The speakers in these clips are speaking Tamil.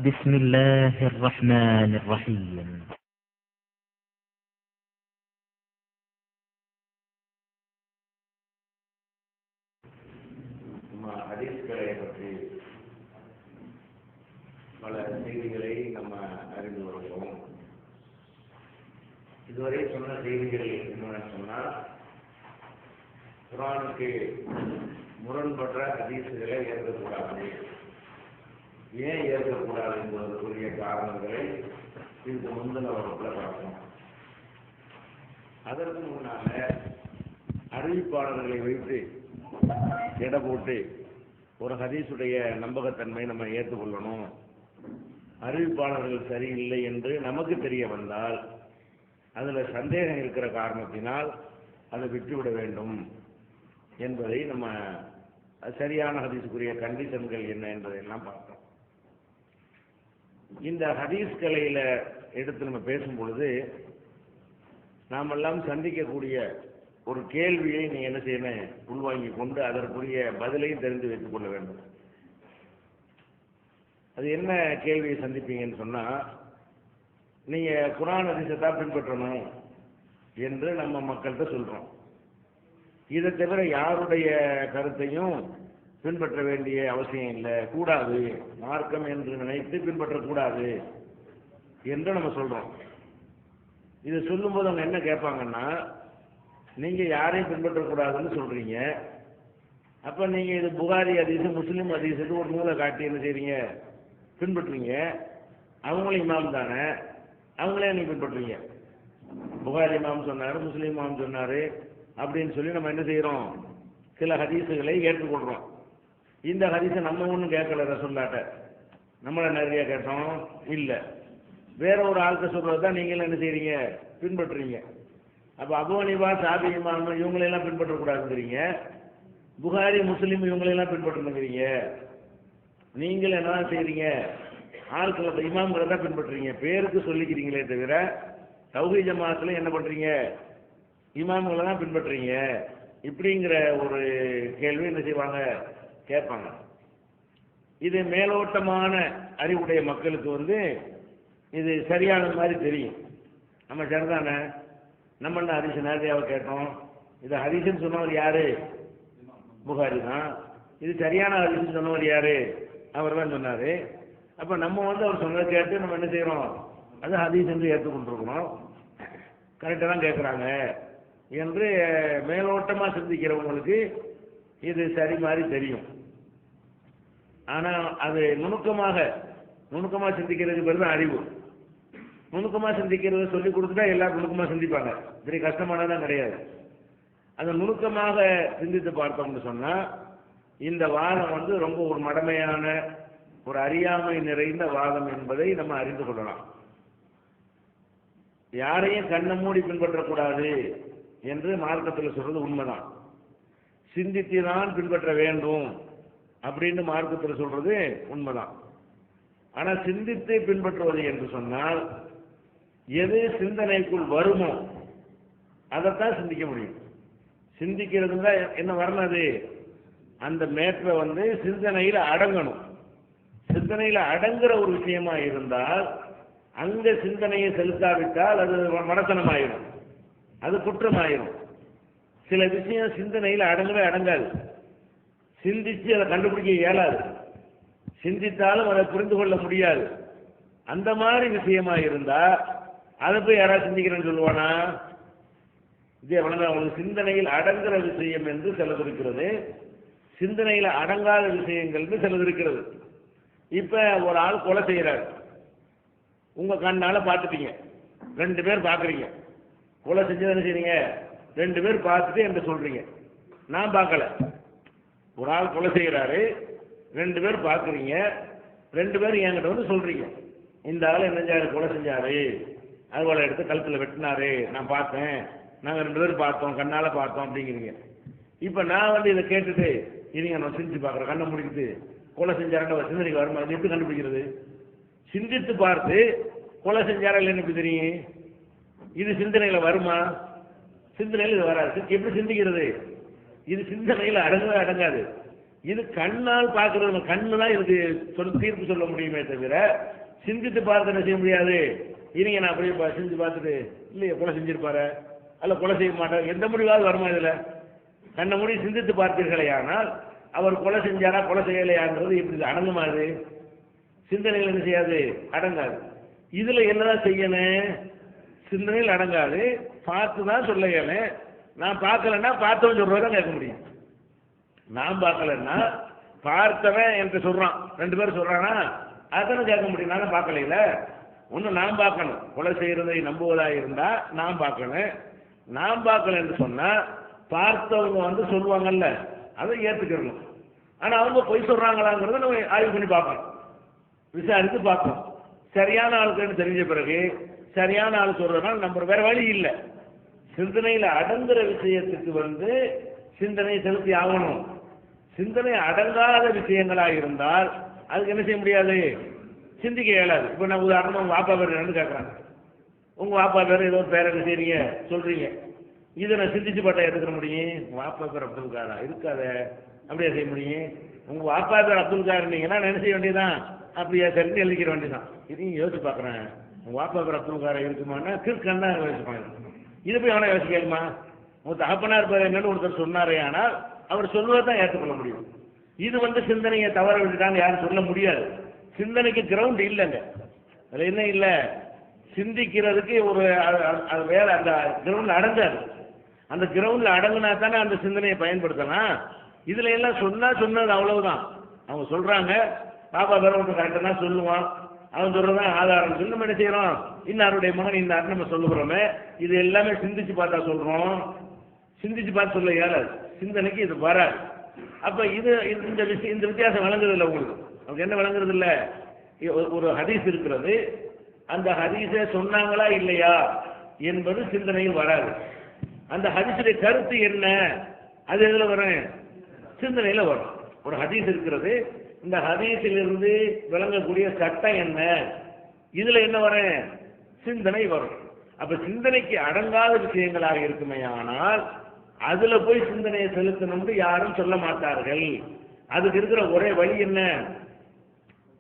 بسم الله الرحمن الرحيم. ஹதீஸ்களை பற்றி பல செய்திகளை நம்ம அறிந்து வருகிறோம். இதுவரை சொன்ன செய்திகள் என்னென்னு சொன்னால், குர்ஆனுக்கு முரண்பட்ட ஹதீஸ்களை ஏற்கக்கூடாது. ஏன் ஏற்கக்கூடாது என்பதற்குரிய காரணங்களை இதுக்கு முந்தின வகுப்புல பார்த்தோம். அதற்கு முன்னால அறிவிப்பாளர்களை வைத்து எடை போட்டு ஒரு ஹதீஸுடைய நம்பகத்தன்மை நம்ம ஏற்றுக்கொள்ளணும். அறிவிப்பாளர்கள் சரியில்லை என்று நமக்கு தெரிய வந்தால் அதுல சந்தேகம் இருக்கிற காரணத்தினால் அதை விட்டுவிட வேண்டும் என்பதை நம்ம சரியான ஹதீஸுக்குரிய கண்டிஷன்கள் என்ன என்பதையெல்லாம் பார்த்தோம். இந்த ஹதீஸ் கலையில எடுத்து நம்ம பேசும் பொழுது நாமெல்லாம் சந்திக்கக்கூடிய ஒரு கேள்வியை நீ என்ன செய்யணும், உள்வாங்கி கொண்டு அதற்குரிய பதிலையும் தெரிந்து வைத்துக் கொள்ள வேண்டும். அது என்ன கேள்வியை சந்திப்பீங்கன்னு சொன்னா, நீங்க குர்ஆன் ஹதீஸை தான் பின்பற்றணும் என்று நம்ம மக்கள்கிட்ட சொல்றோம். இதை தவிர யாருடைய கருத்தையும் பின்பற்ற வேண்டிய அவசியம் இல்லை, கூடாது, மார்க்கம் என்று நினைத்து பின்பற்றக்கூடாது என்று நம்ம சொல்றோம். இது சொல்லும் போது அவங்க என்ன கேட்பாங்கன்னா, நீங்க யாரையும் பின்பற்றக்கூடாதுன்னு சொல்றீங்க, அப்ப நீங்க இது புகாரி ஹதீஸ் முஸ்லிம் ஹதீஸுக்கு ஒரு நூலை காட்டி என்ன செய்றீங்க, பின்பற்றுறீங்க. அவங்களும் இமாம் தானே, அவங்களே நீங்க பின்பற்றுறீங்க. புகாரி இமாம் சொன்னாரு, முஸ்லிம் இமாம் சொன்னாரு அப்படின்னு சொல்லி நம்ம என்ன செய்யறோம், சில ஹதீஸுகளை ஏற்றுக்கொள்றோம். இந்த ஹதீஸை நம்ம ஒன்றும் கேட்கல, ரசூலுல்லாஹ்ட்ட நம்மள நிறைய கேட்டோம் இல்லை, வேற ஒரு ஆள்கிட்ட சொல்றதுதான் நீங்களும் என்ன செய்றீங்க, பின்பற்றுறீங்க. அப்ப அபூ ஹனீஃபா, ஷாஃபி இமாம் இவங்களெல்லாம் பின்பற்றக்கூடாதுங்கிறீங்க, புகாரி முஸ்லிம் இவங்களெல்லாம் பின்பற்றணுங்கிறீங்க. நீங்கள் என்னதான் செய்றீங்க, ஆட்களை இமாம்களை தான் பின்பற்றுறீங்க, பேருக்கு சொல்லிக்கிறீங்களே தவிர தௌஹீத் ஜமாஅத்துல என்ன பண்றீங்க, இமாம்களை தான் பின்பற்றுறீங்க. இப்படிங்கிற ஒரு கேள்வி என்ன செய்வாங்க, கேட்பாங்க. இது மேலோட்டமான அறிவுடைய மக்களுக்கு இது சரியான மாதிரி தெரியும். நம்ம சரிதானே, நம்ம என்ன ஹதீஸ் நேரடியாக கேட்டோம், இது ஹதீஸ்ன்னு சொன்னவர் யாரு, புகாரி தான். இது சரியான ஹதீஸ்ன்னு சொன்னவர் யாரு, அவர் தான் சொன்னாரு. அப்ப நம்ம அவர் சொன்னதை கேட்டு நம்ம என்ன செய்யறோம், அது ஹதீஸ் என்று ஏற்றுக்கொண்டிருக்கிறோம், கரெக்டாக தான் கேட்குறாங்க என்று மேலோட்டமா சிந்திக்கிறவங்களுக்கு இது சரி மாதிரி தெரியும். ஆனா அது நுணுக்கமா சிந்திக்கிறதுக்கு பேர் தான் அறிவு. நுணுக்கமா சிந்திக்கிறத சொல்லி கொடுத்துட்டா எல்லாரும் நுணுக்கமா சிந்திப்பாங்க, பெரிய கஷ்டமானதான் கிடையாது. அதை நுணுக்கமாக சிந்தித்து பார்த்தோம்னு சொன்னா இந்த வாதம் ரொம்ப ஒரு மடமையான ஒரு அறியாமை நிறைந்த வாதம் என்பதை நம்ம அறிந்து கொள்ளலாம். யாரையும் கண்ணை மூடி பின்பற்றக்கூடாது என்று மார்க்கத்தில் சொல்றது உண்மைதான். சிந்தித்துதான் பின்பற்ற வேண்டும் அப்படின்னு மார்க்கத்தில் சொல்றது உண்மைதான். ஆனா சிந்தித்து பின்பற்றுவது என்று சொன்னால் எது சிந்தனைக்குள் வருமோ அதைத்தான் சிந்திக்க முடியும். சிந்திக்கிறது தான் என்ன வரணும், அது அந்த மேற்ற சிந்தனையில அடங்கணும். சிந்தனையில அடங்குற ஒரு விஷயமா இருந்தால் அங்க சிந்தனையை செலுத்தாவிட்டால் அது மடத்தனமாயிரும், அது குற்றமாயிரும். சில விஷயம் சிந்தனையில அடங்கவே அடங்காது, சிந்திச்சு அதை கண்டுபிடிக்க இயலாது, சிந்தித்தாலும் அதை புரிந்து கொள்ள முடியாது. அந்த மாதிரி விஷயமா இருந்தா அதை போய் யாராவது சிந்திக்கிறேன்னு சொல்லுவானா? இதே அவங்களுக்கு சிந்தனையில் அடங்குற விஷயம் என்று சிலது இருக்கிறது, சிந்தனையில அடங்காத விஷயங்கள் சிலது இருக்கிறது. இப்ப ஒரு ஆள் கொலை செய்யறாரு, உங்க கண்ணால பாத்துட்டீங்க, 2 பேர் பாக்குறீங்க, கொலை செஞ்சது என்ன செய்றீங்க, 2 பேர் பார்த்துட்டு என்ன சொல்றீங்க, நான் பார்க்கல. ஒரு ஆள் கொலை செய்யறாரு, 2 பேர் பாக்குறீங்க, 2 பேர் என்கிட்ட சொல்றீங்க, இந்த ஆள் என்ன கொலை செஞ்சாரு, அதுபோல எடுத்து கழுத்துல வெட்டினாரு, நான் பார்த்தேன், நாங்க 2 பேர் பார்த்தோம், கண்ணால பார்த்தோம் அப்படிங்கிறீங்க. இப்ப நான் இதை கேட்டுட்டு இருங்க நான் சிந்திச்சு பார்க்குறேன், கண்ணை முடிக்கிட்டு கொலை செஞ்சாருன்னு சிந்தனைக்கு வருமா, அது எப்படி கண்டுபிடிக்கிறது? சிந்தித்து பார்த்து கொலை செஞ்சாரா இல்லைன்னு எப்படி தெரியும்? இது சிந்தனையில வருமா? சிந்தனையில் இது வராது. எப்படி சிந்திக்கிறது? இது சிந்தனையில் அடங்கவே அடங்காது. இது கண்ணால் பார்க்கறது, கண்ணு தான் இதுக்கு தீர்ப்பு சொல்ல முடியுமே தவிர சிந்தித்து பார்த்து என்ன செய்ய முடியாது. இருங்க நான் அப்படியே செஞ்சு பார்த்துட்டு இல்லையே கொலை செஞ்சிருப்பாரு அல்ல கொலை செய்ய மாட்டார் எந்த முடிவாவது வருமா இதுல? கண்ண மூடி சிந்தித்து பார்த்தீர்களே ஆனால் அவர் கொலை செஞ்சாரா கொலை செய்யலையாங்கிறது இப்படி அடங்குமா? அது சிந்தனைகள் என்ன செய்யாது, அடங்காது. இதுல என்னதான் செய்யணும்? சிந்தனையில் அடங்காது, பார்த்து தான் சொல்ல இயலும். நான் பார்க்கலன்னா பார்த்தவன் சொல்றதான் கேட்க முடியும். நான் பார்க்கலன்னா பார்த்தவன் என்று சொல்றான், 2 பேரும் சொல்றானா அதானே கேட்க முடியும். நான் பார்க்கல, ஒன்று நான் பார்க்கணும். கொலை செய்யறதை நம்புவதாக இருந்தா நான் பார்க்கணும். நான் பார்க்கல என்று சொன்னா பார்த்தவங்க வந்து சொல்லுவாங்கல்ல, அதை ஏற்றுக்கணும். ஆனா அவங்க பொய் சொல்றாங்களாங்கிறத நம்ம ஆய்வு பண்ணி பார்க்கணும், விசாரித்து பார்க்கணும். சரியான ஆளுக்குன்னு தெரிஞ்ச பிறகு சரியான ஆள் சொல்றதுனால நம்ம வேற வழி இல்லை. சிந்தனையில அடங்குற விஷயத்துக்கு வந்து சிந்தனை செலுத்தி ஆகணும். சிந்தனை அடங்காத விஷயங்களா இருந்தால் அதுக்கு என்ன செய்ய முடியாது, சிந்திக்க இயலாது. இப்ப நான் உதாரணம் உங்க வாப்பா பேர் என்னன்னு கேட்கறாங்க. உங்க வாப்பா பேர் ஏதோ ஒரு பேர் என்ன செய்றீங்க சொல்றீங்க, இதை நான் சிந்திச்சு பார்த்தா எடுத்துக்க முடியும்? வாப்பா பேர் அப்துல் காரா இருக்காத, அப்படியே செய்ய முடியும்? உங்க வாப்பா பேர் அப்துல் கார் இருந்தீங்கன்னா என்ன செய்ய வேண்டியதான், அப்படியே சரின்னு எழுதிக்கிற வேண்டியதான். இதையும் யோசிச்சு பார்க்குறேன், உங்க வாப்பா பேர் அப்துல் காரா இருக்குமான்னா கிற்கன் தான் யோசிப்பாங்க. இதை போய் அவனை யோசிக்கலுமா? உங்க தகப்பனார் பேர் என்னன்னு ஒருத்தர் சொன்னாரே, ஆனால் அவர் சொல்வதை தான் ஏற்றுக்கொள்ள முடியும். இது வந்து சிந்தனையை தவற விட்டுட்டான்னு யாரும் சொல்ல முடியாது. சிந்தனைக்கு கிரவுண்ட் இல்லைங்க, அது என்ன இல்லை, சிந்திக்கிறதுக்கு ஒரு வேலை அந்த கிரவுண்ட்ல அடங்காது. அந்த கிரவுண்ட்ல அடங்குனா தானே அந்த சிந்தனையை பயன்படுத்தலாம். இதுல எல்லாம் சொன்னது அவ்வளவுதான். அவங்க சொல்றாங்க பாப்பா வேற ஒன்று கரெக்டாக தான் சொல்லுவான், அவன் சொல்றதான் ஆதாரம் சொல்லி நம்ம என்ன செய்யறோம், இன்னாருடைய மகன் இன்னாரு நம்ம சொல்லுகிறோமே, இது எல்லாமே சிந்திச்சு பார்த்தா சொல்றோம். சிந்திச்சு பார்த்து சொல்ல இயலாது, சிந்தனைக்கு இது வராது. அப்ப இது இந்த வித்தியாசம் விளங்குறது இல்லை உங்களுக்கு. அவங்க என்ன விளங்குறது இல்லை, ஒரு ஹதீஸ் இருக்கிறது, அந்த ஹதீஸை சொன்னாங்களா இல்லையா என்பது சிந்தனையில் வராது. அந்த ஹதீஸுடைய கருத்து என்ன, அது எதுல வரும், சிந்தனையில வரும். ஒரு ஹதீஸ் இருக்கிறது, இந்த ஹதீஸிலிருந்து விளங்கக்கூடிய சட்டம் என்ன, இதுல என்ன வரும், சிந்தனை வரும். அப்ப சிந்தனைக்கு அடங்காத விஷயங்களாக இருக்குமே, ஆனால் அதுல போய் சிந்தனையை செலுத்தணும்னு யாரும் சொல்ல மாட்டார்கள். அதுக்கு இருக்கிற ஒரே வழி என்ன,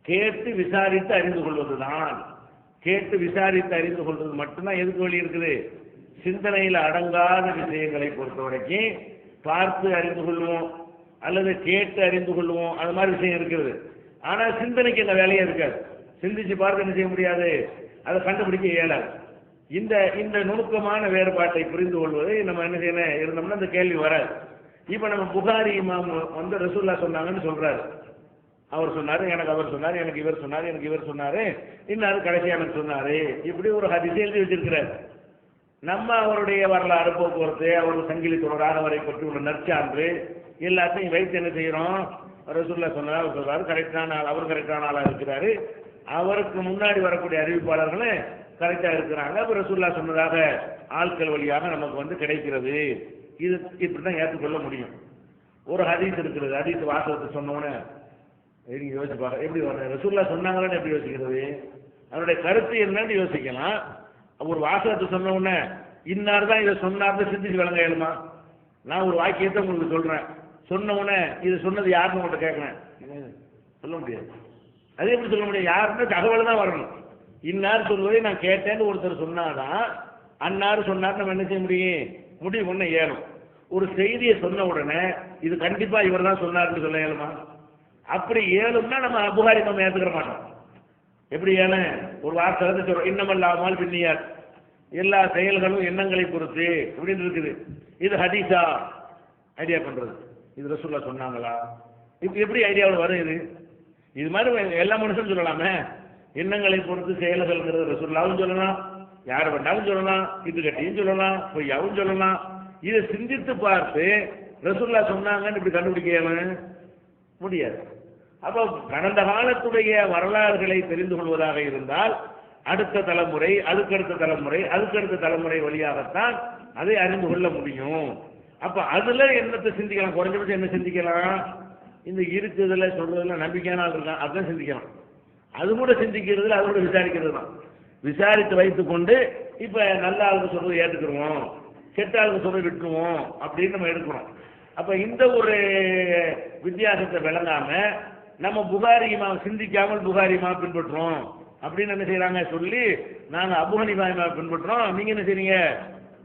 கேட்டு விசாரித்து அறிந்து கொள்வதுதான். கேட்டு விசாரித்து அறிந்து கொள்வது மட்டும்தான் எதுக்கு வழி இருக்குது. சிந்தனையில் அடங்காத விஷயங்களை பொறுத்த வரைக்கும் பார்த்து அறிந்து கொள்வோம் அல்லது கேட்டு அறிந்து கொள்வோம், அது மாதிரி விஷயம் இருக்கிறது. ஆனா சிந்தனைக்கு அந்த வேலையே இருக்காது. சிந்திச்சு பார்த்து என்ன செய்ய முடியாது, அதை கண்டுபிடிக்க இயலாது. இந்த நுணுக்கமான வேறுபாட்டை புரிந்து கொள்வதை நம்ம என்ன செய்யணும் இருந்தோம்னா அந்த கேள்வி வராது. இப்ப நம்ம புகாரி இமாம் வந்து ரசூல்லா சொன்னாங்கன்னு சொல்றாரு. அவர் சொன்னாரு, எனக்கு அவர் சொன்னாரு, எனக்கு இவர் சொன்னாரு, எனக்கு இவர் சொன்னாரு, இன்னாரு கடைசியா எனக்கு சொன்னாரு, இப்படி ஒரு ஹதீஸ் எழுதி வச்சிருக்கிறார். நம்ம அவருடைய வரலாறு போக்குவரத்து, அவருக்கு சங்கிலி தொடராக அவரை பற்றி உள்ள நற்சான்று எல்லாத்தையும் வைத்து என்ன செய்யறோம், ரசூல்லா சொன்னார், அவர் சொல்றாரு, கரெக்டான ஆள், அவர் கரெக்டான ஆளா இருக்கிறாரு, அவருக்கு முன்னாடி வரக்கூடிய அறிவிப்பாளர்களும் கரெக்டா இருக்கிறாங்க, அப்ப ரசூல்லா சொன்னதாக ஆட்கள் வழியாக நமக்கு வந்து கிடைக்கிறது. இது இப்படிதான் ஏற்றுக்கொள்ள முடியும். ஒரு ஹதீஸ் இருக்கிறது, ஹதீஸ் வாசகத்தை சொன்னோன்னு யோசிச்சு பார்க்க எப்படி வர, ரசூல்லா சொன்னாங்கன்னு எப்படி யோசிக்கிறது, அவருடைய கருத்து என்னன்னு யோசிக்கலாம். ஒரு வாசகத்தை சொன்ன உடனே இன்னார் தான் இதை சொன்னார்னு சிந்திச்சு விளங்க இயலுமா? நான் ஒரு வாக்கியத்தை உங்களுக்கு சொல்றேன், சொன்ன உடனே இது சொன்னது யாருன்னு உங்கள்கிட்ட கேட்கிறேன், சொல்ல முடியாது. அது எப்படி சொல்ல முடியும், யாருன்னு தகவல் தான் வரணும். இன்னார் சொல்வதை நான் கேட்டேன்னு ஒருத்தர் சொன்னாதான் அன்னாரு சொன்னார் நம்ம என்ன செய்ய முடிவு பண்ண இயலும். ஒரு செய்தியை சொன்ன உடனே இது கண்டிப்பா இவர் தான் சொன்னார்னு சொல்ல இயலுமா? அப்படி ஏழும்னா நம்ம புகாரி நம்ம ஏற்றுக்கிற மாட்டோம். எப்படி ஏன்னு ஒரு வார்த்தை சொல்றோம், இன்னமல்லாமல் பின்னியார், எல்லா செயல்களும் எண்ணங்களை பொறுத்து இப்படின்னு இருக்குது. இது ஹதீஸா ஐடியா பண்றது, இது ரசூல்லா சொன்னாங்களா, இப்ப எப்படி ஐடியாவில் வரும்? இது மாதிரி எல்லா மனுஷனும் சொல்லலாமே, எண்ணங்களை பொறுத்து செயல்கள்ங்கிறது ரசூல்லாவும் சொல்லலாம், யாரை வேண்டாலும் சொல்லலாம், இது கட்டியும் சொல்லலாம், பொய்யாவும் சொல்லலாம். இதை சிந்தித்து பார்த்து ரசூல்லா சொன்னாங்கன்னு இப்படி கண்டுபிடிக்க முடியாது. அப்போ கடந்த காலத்துடைய வரலாறுகளை தெரிந்து கொள்வதாக இருந்தால் அடுத்த தலைமுறை, அதுக்கடுத்த தலைமுறை, அதுக்கடுத்த தலைமுறை வழியாகத்தான் அதை அறிந்து கொள்ள முடியும். அப்ப அதுல என்னத்தை சிந்திக்கலாம், குறைஞ்சபட்சம் என்ன சிந்திக்கலாம், இந்த இருக்குதுல சொல்றதுல நம்பிக்கையான ஆள் இருக்கான் அதுதான் சிந்திக்கலாம். அது கூட சிந்திக்கிறதுல அது கூட விசாரிக்கிறது தான். விசாரித்து வைத்துக் கொண்டு இப்ப நல்ல ஆளுக்கு சொல்றது ஏற்றுக்கிறோம், கெட்ட ஆளுக்கு சொல்றது விட்டுருவோம் அப்படின்னு நம்ம எடுக்கிறோம். அப்ப இந்த ஒரு வித்தியாசத்தை விளங்காம நம்ம புகாரி இமாம் சிந்திக்காமல் புகாரி இமாம் பின்பற்றுறோம் அப்படின்னு என்ன செய்யறாங்க சொல்லி நாங்க அபூ ஹனீஃபா இமாம் பின்பற்றுறோம், நீங்க என்ன செய்றீங்க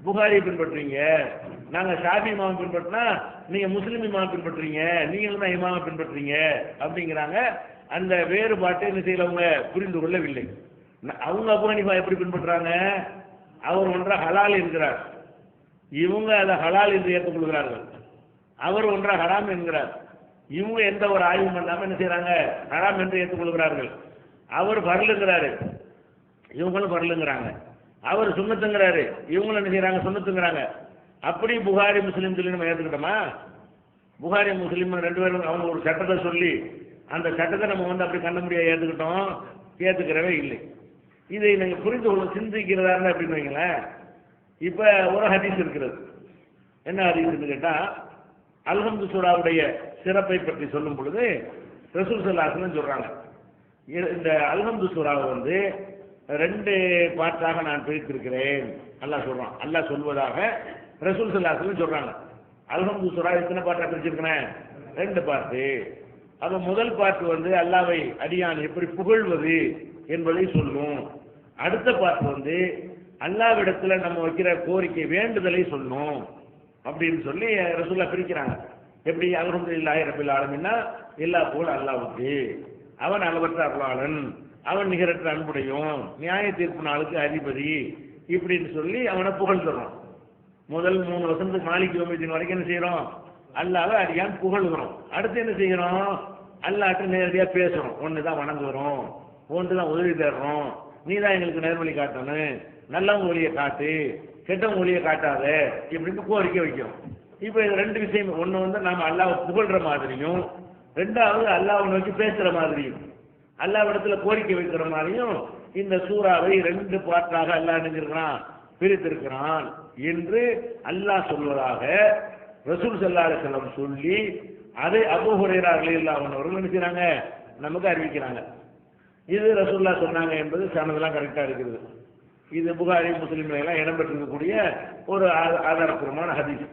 புகாரி பின்பற்றுறீங்க. நாங்க ஷாஃபி இமாம் பின்பற்றினா நீங்க முஸ்லிம் இமாம் பின்பற்றுறீங்க, நீங்களும் தான் இமாம் பின்பற்றுறீங்க அப்படிங்கிறாங்க. அந்த வேறுபாட்டை என்ன செய்யறவங்க புரிந்து கொள்ளவில்லை. அவங்க அபூ ஹனீஃபா எப்படி பின்பற்றுறாங்க, அவர் ஒன்றா ஹலால் என்கிறார், இவங்க அதை ஹலால் என்று ஏற்றுக்கொள்கிறார்கள். அவர் ஒன்றா ஹராம் என்கிறார், இவங்க எந்த ஒரு ஆய்வு பண்ணாம என்ன செய்யறாங்க ஹராம் என்று ஏற்றுக்கொள்கிறார்கள். அவர் பர்லுங்கிறாரு, இவங்களும் பர்லுங்கிறாங்க. அவர் சுன்னத்துங்கிறாரு, இவங்களும் என்ன செய்யறாங்க சுன்னத்துங்கிறாங்க. அப்படி புகாரி முஸ்லீம் சொல்லி நம்ம ஏற்றுக்கிட்டோமா? புகாரி முஸ்லீம் ரெண்டு பேரும் அவங்க ஒரு சட்டத்தை சொல்லி அந்த சட்டத்தை நம்ம வந்து அப்படி கண்ண முடியாது ஏற்றுக்கிட்டோம், ஏற்றுக்கிறவே இல்லை. இதை நீங்க புரிந்து கொள்ள சிந்திக்கிறதா இருந்தா அப்படின்னு வைங்களேன். இப்ப ஒரு ஹதீஸ் இருக்கிறது, என்ன ஹதீஸ்ன்னு கேட்டா அல்ஹம்து சூராவுடைய சிறப்பை பற்றி சொல்லும் பொழுது ரசூல் ஸல்லல்லாஹு அலைஹி வஸல்லம் சொல்றாங்க, இந்த அல்ஹம்து சூராவை வந்து 2 பார்ட்டாக நான் பிரித்திருக்கிறேன் அல்லாஹ் சொல்றான். அல்லாஹ் சொல்வதாக ரசூல் ஸல்லல்லாஹு அலைஹி வஸல்லம் சொல்றாங்க. அல்ஹம்து சூரா எத்தனை பார்ட்டா பிரிச்சிருக்கிறேன்? 2 பார்ட்டு. அப்ப முதல் பார்ட் வந்து அல்லாஹ்வை அடியான் எப்படி புகழ்வது என்பதை சொல்லும். அடுத்த பார்ட் வந்து அல்லாஹ்விடத்துல நம்ம வைக்கிற கோரிக்கை வேண்டுதலை சொல்லணும் அப்படின்னு சொல்லி ரசூலுல்லாஹ் பிரிக்கிறாங்க. எப்படி அல்ஹம்துலில்லாஹி ரப்பில் ஆலமீன்னா எல்லா புகழும் அல்லாஹ்வுக்கு, அவன் அளவற்ற அருளாளன், அவன் நிகரற்ற அன்புடையும், நியாய தீர்ப்பு நாளுக்கு அதிபதி இப்படின்னு சொல்லி அவனை புகழ்ந்துறோம். முதல் 3 வசனத்துக்கு மாலிக் யௌமித்தீன் வரைக்கும் என்ன செய்யறோம், அல்லாஹ்வை அடியான் புகழ்கிறோம். அடுத்து என்ன செய்யறோம், அல்லாஹ்ட்ட நேரடியா பேசுறோம். ஒண்ணுதான் வணங்குறோம், ஒன்றுதான் உதவி தேடுறோம், நீ தான் எங்களுக்கு நேர்வழி காட்டணும், நல்லவங்க வழியை காட்டு, கெட்டவங்க வழியை காட்டாத இப்படின்னு கோரிக்கை வைக்கிறோம். இப்ப இது 2 விஷயம், ஒண்ணு வந்து நாம அல்லாஹ்வை புகழ்ற மாதிரியும், 2வது அல்லாஹ்வை நோக்கி பேசுற மாதிரியும், அல்லாஹ்விடத்துல கோரிக்கை வைக்கிற மாதிரியும் இந்த சூறாவை 2 பார்ட்டாக அல்லாஹ் நினைச்சிருக்கிறான், பிரித்திருக்கிறான் என்று அல்லாஹ் சொல்வதாக ரசூல் ஸல்லல்லாஹு அலைஹி வஸல்லம் சொல்லி அதை அபூ ஹுரைரா ரலியல்லாஹு அன்ஹு அவர்கள் நினைக்கிறாங்க நமக்கு அறிவிக்கிறாங்க. இது ரசூலுல்லாஹ் சொன்னாங்க என்பது சனதெல்லாம் கரெக்டா இருக்குது. இது புகாரி முஸ்லிம்ல எல்லாம் இடம்பெற்றிருக்கக்கூடிய ஒரு ஆதாரப்பூர்வமான ஹதீஸ்.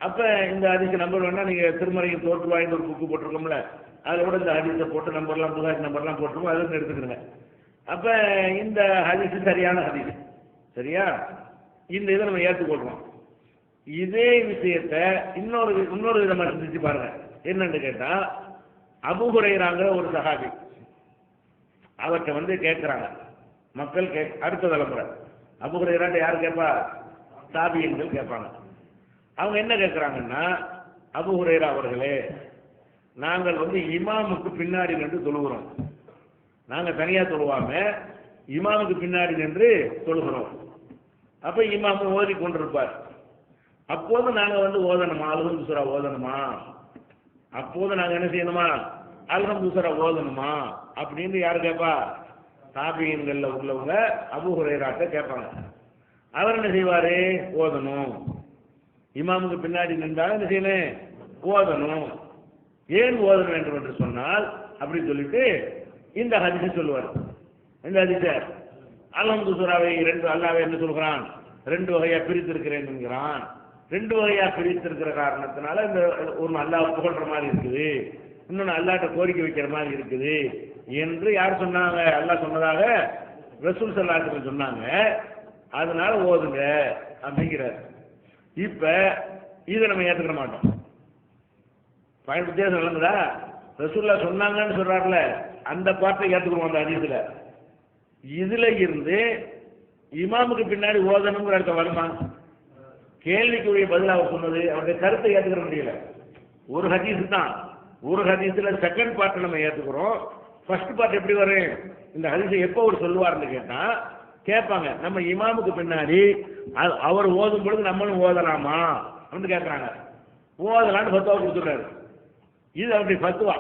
அப்ப இந்த ஹதீஸ் நம்பர் வேணா நீங்க திருமறையின் தோற்று வாய்ந்த ஒரு புக்கு போட்டிருக்கோம்ல, அதில் கூட இந்த ஹதீஸை போட்டு நம்பர்லாம் புகாரி நம்பர்லாம் போட்டுருக்கோம், அதுன்னு எடுத்துக்கிறேங்க. அப்ப இந்த ஹதீஸ் சரியான ஹதீஸ், சரியா? இந்த இதை நம்ம ஏற்றுக்கொள்றோம். இதே விஷயத்தை இன்னொரு விதமா சிந்திச்சு பாருங்க. என்னன்னு கேட்டா அபூ ஹுரைராங்கிற ஒரு சஹாபி, அவர்கிட்ட வந்து கேட்கிறாங்க மக்கள், அடுத்த தலைமுறை அபூ ஹுரைராட்ட யார் கேட்பா? தாபியீன்கள் கேட்பாங்க. அவங்க என்ன கேட்கிறாங்கன்னா, அபூ ஹுரைரா அவர்களே, நாங்கள் வந்து இமாமுக்கு பின்னாடி நின்று தொழுகிறோம், நாங்க தனியா தொழுவாம இமாமுக்கு பின்னாடி நின்று தொழுகிறோம். அப்ப இமாமு ஓதி கொண்டிருப்பார், அப்போது நாங்க வந்து ஓதணுமா அல்ஹம்து சூரா ஓதணுமா, அப்போது நாங்க என்ன செய்யணுமா அல்ஹம்து சூரா ஓதணுமா அப்படின்னு யார் கேட்பா? தாபியீன்கள்ல உள்ளவங்க அபூ ஹுரைராட்ட கேட்பாங்க. அவர் என்ன செய்வாரு? ஓதணும். இமாமுக்கு பின்னாடி நின்றாலும் என்ன செய்யணும்? ஓதணும். ஏன் ஓதணும் வேண்டும் என்று சொன்னால் அப்படின்னு சொல்லிட்டு இந்த ஹதீஸை சொல்லுவார். இந்த ஹதீஸை அல்ஹம்து சூராவை 2 அல்லாஹ் என்ன சொல்கிறான்? 2 வகையா பிரித்திருக்கிறேன் என்கிறான். 2 வகையா பிரித்திருக்கிற காரணத்தினால இந்த ஒரு அல்லாஹ் புகழ்ற மாதிரி இருக்குது, இன்னொன்னு அல்லாஹ்ட்ட கோரிக்கை வைக்கிற மாதிரி இருக்குது என்று யார் சொன்னாங்க? அல்லாஹ் சொன்னதாக ரசூல் ஸல்லல்லாஹு அலைஹி வஸல்லம் சொன்னாங்க. அதனால ஓதுங்க அப்படிங்கிறார். இப்ப இதை நம்ம ஏற்றுக்க மாட்டோம். பயன் வித்தியாசம் இல்லைங்களா? ரசூலுல்லாஹ் சொன்னாங்கன்னு சொல்றாருல, அந்த பாட்டை ஏற்றுக்கிறோம் அந்த ஹதீஸ்ல. இதுல இருந்து இமாமுக்கு பின்னாடி ஓதணுங்கிற அர்த்தம் வருமா? கேள்விக்குரிய பதில் அவர் சொன்னது, அவருடைய கருத்தை ஏற்றுக்கிற முடியல. ஒரு ஹதீஸ் தான், ஒரு ஹதீஸ்ல செகண்ட் பார்ட் நம்ம ஏற்றுக்கிறோம். ஃபர்ஸ்ட் பார்ட் எப்படி வரும்? இந்த ஹதீஸை எப்போ அவர் சொல்லுவார்னு கேட்டா கேட்பாங்க, நம்ம இமாமுக்கு பின்னாடி அவர் ஓதும் பொழுது நம்மளும் ஓதலாமா அப்படின்னு கேட்கறாங்க. ஓதலான்னு ஃபத்வா கொடுத்துறாரு. இது அவருடைய ஃபத்வா,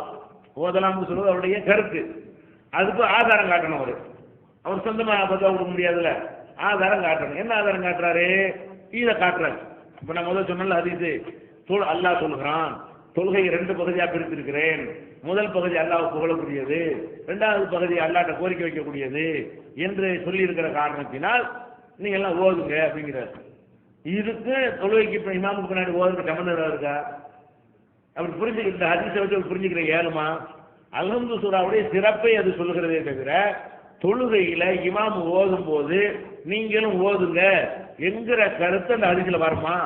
ஓதலாம்னு சொல்றது அவருடைய கருத்து. அதுக்கு ஆதாரம் காட்டணும். அவர் சொந்தமா ஃபத்வா கொடுக்க முடியாதுல்ல, ஆதாரம் காட்டணும். என்ன ஆதாரம் காட்டுறாரு? இதை காட்டுறாரு. இப்ப நான் முதல் சொன்ன ஹதீஸ், அல்லாஹ் சொல்கிறான் தொழுகையை 2 பகுதியாக பிரித்திருக்கிறேன், முதல் பகுதி அல்லாஹ் புகழக்கூடியது, 2வது பகுதி அல்லாஹ்ட்ட கோரிக்கை வைக்கக்கூடியது என்று சொல்லி இருக்கிற காரணத்தினால் நீங்க எல்லாம் ஓதுங்க அப்படிங்கிறார். இதுக்கு தொழுகைக்கு இப்போ இமாமுக்கு பின்னாடி ஓதுறது கமனர் இருக்கா? அப்படி புரிஞ்சுக்கிட்ட ஹதீஸை வச்சு புரிஞ்சுக்கிற ஏழுமா? அல்ஹம்து சூராவுடைய சிறப்பை அது சொல்லுகிறதே தவிர தொழுகையில இமாம் ஓதும் போது நீங்களும் ஓதுங்க என்கிற கருத்து அந்த ஹதீஸ்ல வருமா?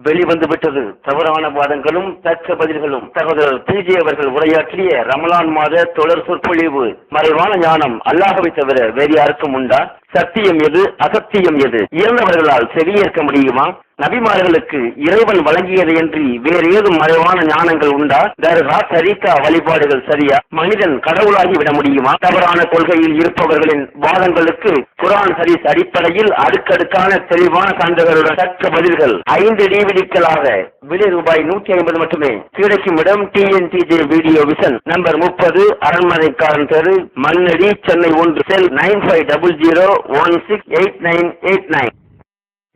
வெளிவந்து விட்டது தவறான வாதங்களும் தக்க பதில்களும். சகோதரர் பிஜே அவர்கள் உரையாற்றிய ரமலான் மாத தொடர் சொற்பொழிவு மறைவான ஞானம் அல்லாஹ்வை தவிர வேறு யாருக்கும் உண்டா? சத்தியம் எது, அசத்தியம் எது? இறந்தவர்களால் செவியேற்க முடியுமா? நபிமார்களுக்கு இறைவன் வழங்கியது என்று வேறு ஏதும் மறைவான ஞானங்கள் உண்டா? தர்கா, சரிகா வழிபாடுகள் சரியா? மனிதன் கடவுளாகி விட முடியுமா? தவறான கொள்கையில் இருப்பவர்களின் வாதங்களுக்கு குர்ஆன் ஹதீஸ் அடிப்படையில் அடுக்கடுக்கான தெளிவான சான்றுகளுடன் தக்க பதில்கள் 5 டிவிடிக்களாக விலை ரூபாய் 150 மட்டுமே. கிடைக்கும் இடம் TNTJ வீடியோ விஷன், நம்பர் 30, அரண்மனைக்காரன் தெரு, மண்ணடி, சென்னை 1, செல் 9500168989.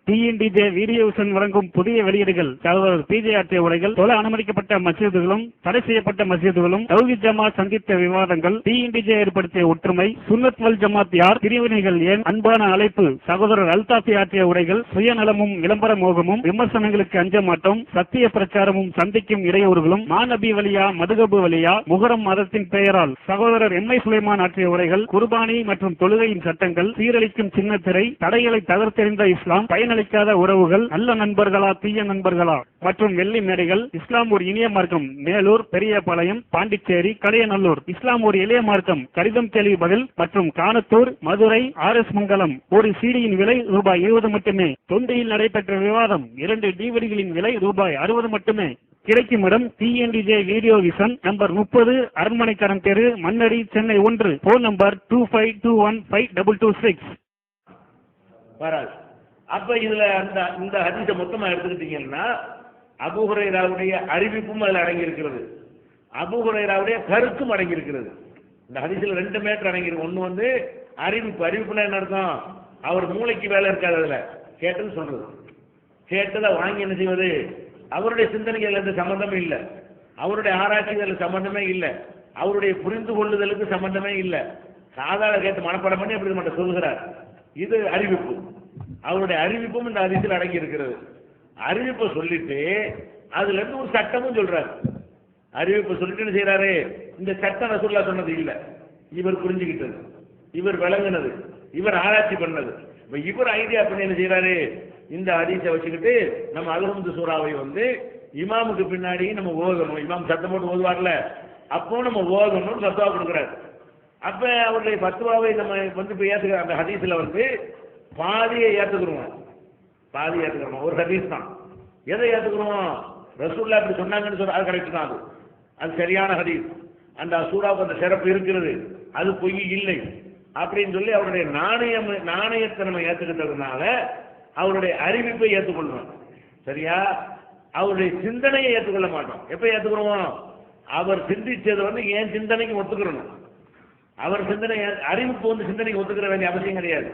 TNTJ வீடியோ விஷன் வழங்கும் புதிய வெளியீடுகள் சகோதரர் பிஜே ஆற்றிய உரைகள், தொலை அனுமதிக்கப்பட்ட மசீதுகளும் தடை செய்யப்பட்ட மசீதுகளும், தௌஹீத் ஜமாத் சந்தித்த விவாதங்கள், TNTJ ஏற்படுத்திய ஒற்றுமை, சுன்னத் வல் ஜமாத் யார், பிரிவினைகள் ஏன், அன்பான அழைப்பு, சகோதரர் அல்தாஃபி ஆற்றிய உரைகள், சுயநலமும் விளம்பர மோகமும், விமர்சனங்களுக்கு அஞ்ச மாட்டோம், சத்திய பிரச்சாரமும் சந்திக்கும் இடையூறுகளும், மாநபி வலியா மதுகபு வலியா, முகரம் மதத்தின் பெயரால் சகோதரர் MI சுலைமான் ஆற்றிய உரைகள், குர்பானி மற்றும் தொழுகையின் சட்டங்கள், சீரழிக்கும் சின்னத்திரை, தடைகளை தகர்த்தெறிந்த இஸ்லாம், பயனளிக்காத உறவுகள், நல்ல நண்பர்களா தீய நண்பர்களா மற்றும் வெள்ளி மேடைகள், இஸ்லாம் ஒரு இனிய மார்க்கம், மேலூர், பெரியபாளையம், பாண்டிச்சேரி, கடையநல்லூர், இஸ்லாம் ஒரு எளிய மார்க்கம், கடிதம் கேள்வி பதில் மற்றும் காணத்தூர், மதுரை, RS மங்கலம். ஒரு சீடியின் விலை ரூபாய் 20 மட்டுமே. தொண்டியில் நடைபெற்ற விவாதம் 2 டிவிடிகளின் விலை ரூபாய் 60 மட்டுமே. கிடைக்கும் இடம் TNTJ வீடியோ விஷன், நம்பர் 30, அரண்மனைக்காரன் தெரு, மண்ணடி, சென்னை 1. Phone number 25215226. வராது. அப்ப இதுல இந்த ஹதீஸை மொத்தமா எடுத்துக்கிட்டீங்கன்னா அபூ ஹுரைராவுடைய அறிவிப்பும் அதுல அடங்கி இருக்கிறது, அபூ ஹுரைராவுடைய கருத்தும் அடங்கி இருக்கிறது. இந்த ஹதீஸ்ல 2 மேட்டர் அடங்கி இருக்கு. ஒண்ணு வந்து அறிவிப்புனா என்ன அர்த்தம்? அவர் மூளைக்கு வேலை இருக்காது, அதுல கேட்டது சொல்றது, கேட்டதை வாங்கி என்ன செய்வது? அவருடைய சிந்தனைக்கு அதுல எந்த சம்பந்தமே இல்லை, அவருடைய ஆராய்ச்சிக்கு அதுல சம்பந்தமே இல்லை, அவருடைய புரிந்து கொள்ளுதலுக்கு சம்பந்தமே இல்லை. சாதாரண கேட்டு மனப்பாடம் பண்ணி அப்படி மட்டும் சொல்லுகிறார். இது அறிவிப்பு. அவருடைய அறிவிப்பும் இந்த ஹதீஸில் அடங்கி இருக்கிறது. அறிவிப்பை சொல்லிட்டு அதுல இருந்து ஒரு சட்டமும் சொல்றாரு. அறிவிப்பை சொல்லிட்டு என்ன செய்யறாரு? இந்த சட்டம் ரசூலுல்லாஹ் சொன்னது இல்ல, இவர் புரிஞ்சுக்கிட்டது, இவர் விளங்குனது, இவர் ஆராய்ச்சி பண்ணது. இப்ப இவர் ஐடியா பண்ணி என்ன செய்யறாரு? இந்த ஹதீஸை வச்சுக்கிட்டு நம்ம அல்ஹம்து சூராவை வந்து இமாமுக்கு பின்னாடி நம்ம ஓதணும், இமாம் சத்தம் போட்டு ஓதுவார்ல, அப்போ நம்ம ஓதணும்னு ஃபத்வா கொடுக்குறாரு. அப்ப அவருடைய ஃபத்வாவை நம்ம வந்து இப்போ ஏற்றுக்கிற அந்த ஹதீஸ்ல வந்து பாதியை ஏற்றுக்கிறோம், பாதி ஏற்றுக்கிறோம். ஒரு ஹதீஸ் தான். எதை ஏற்றுக்கிறோம்? ரசூலுல்லாஹ் இப்படி சொன்னாங்கன்னு சொல்ற அது கரெக்ட் தான், அது சரியான ஹதீஸ், அந்த சூறாவுக்கு அந்த சிறப்பு இருக்கிறது, அது பொய் இல்லை அப்படின்னு சொல்லி அவருடைய நாணயத்தை நம்ம ஏற்றுக்கிட்டதுனால அவருடைய அறிவிப்பை ஏற்றுக்கொள்றோம். சரியா? அவருடைய சிந்தனையை ஏற்றுக்கொள்ள மாட்டோம். எப்ப ஏற்றுக்கிறோம்? அவர் சிந்திச்சது வந்து என் சிந்தனைக்கு ஒத்துக்கிறணும். அவர் சிந்தனை, அறிவிப்பு வந்து சிந்தனைக்கு ஒத்துக்கிற வேண்டிய அவசியம் கிடையாது,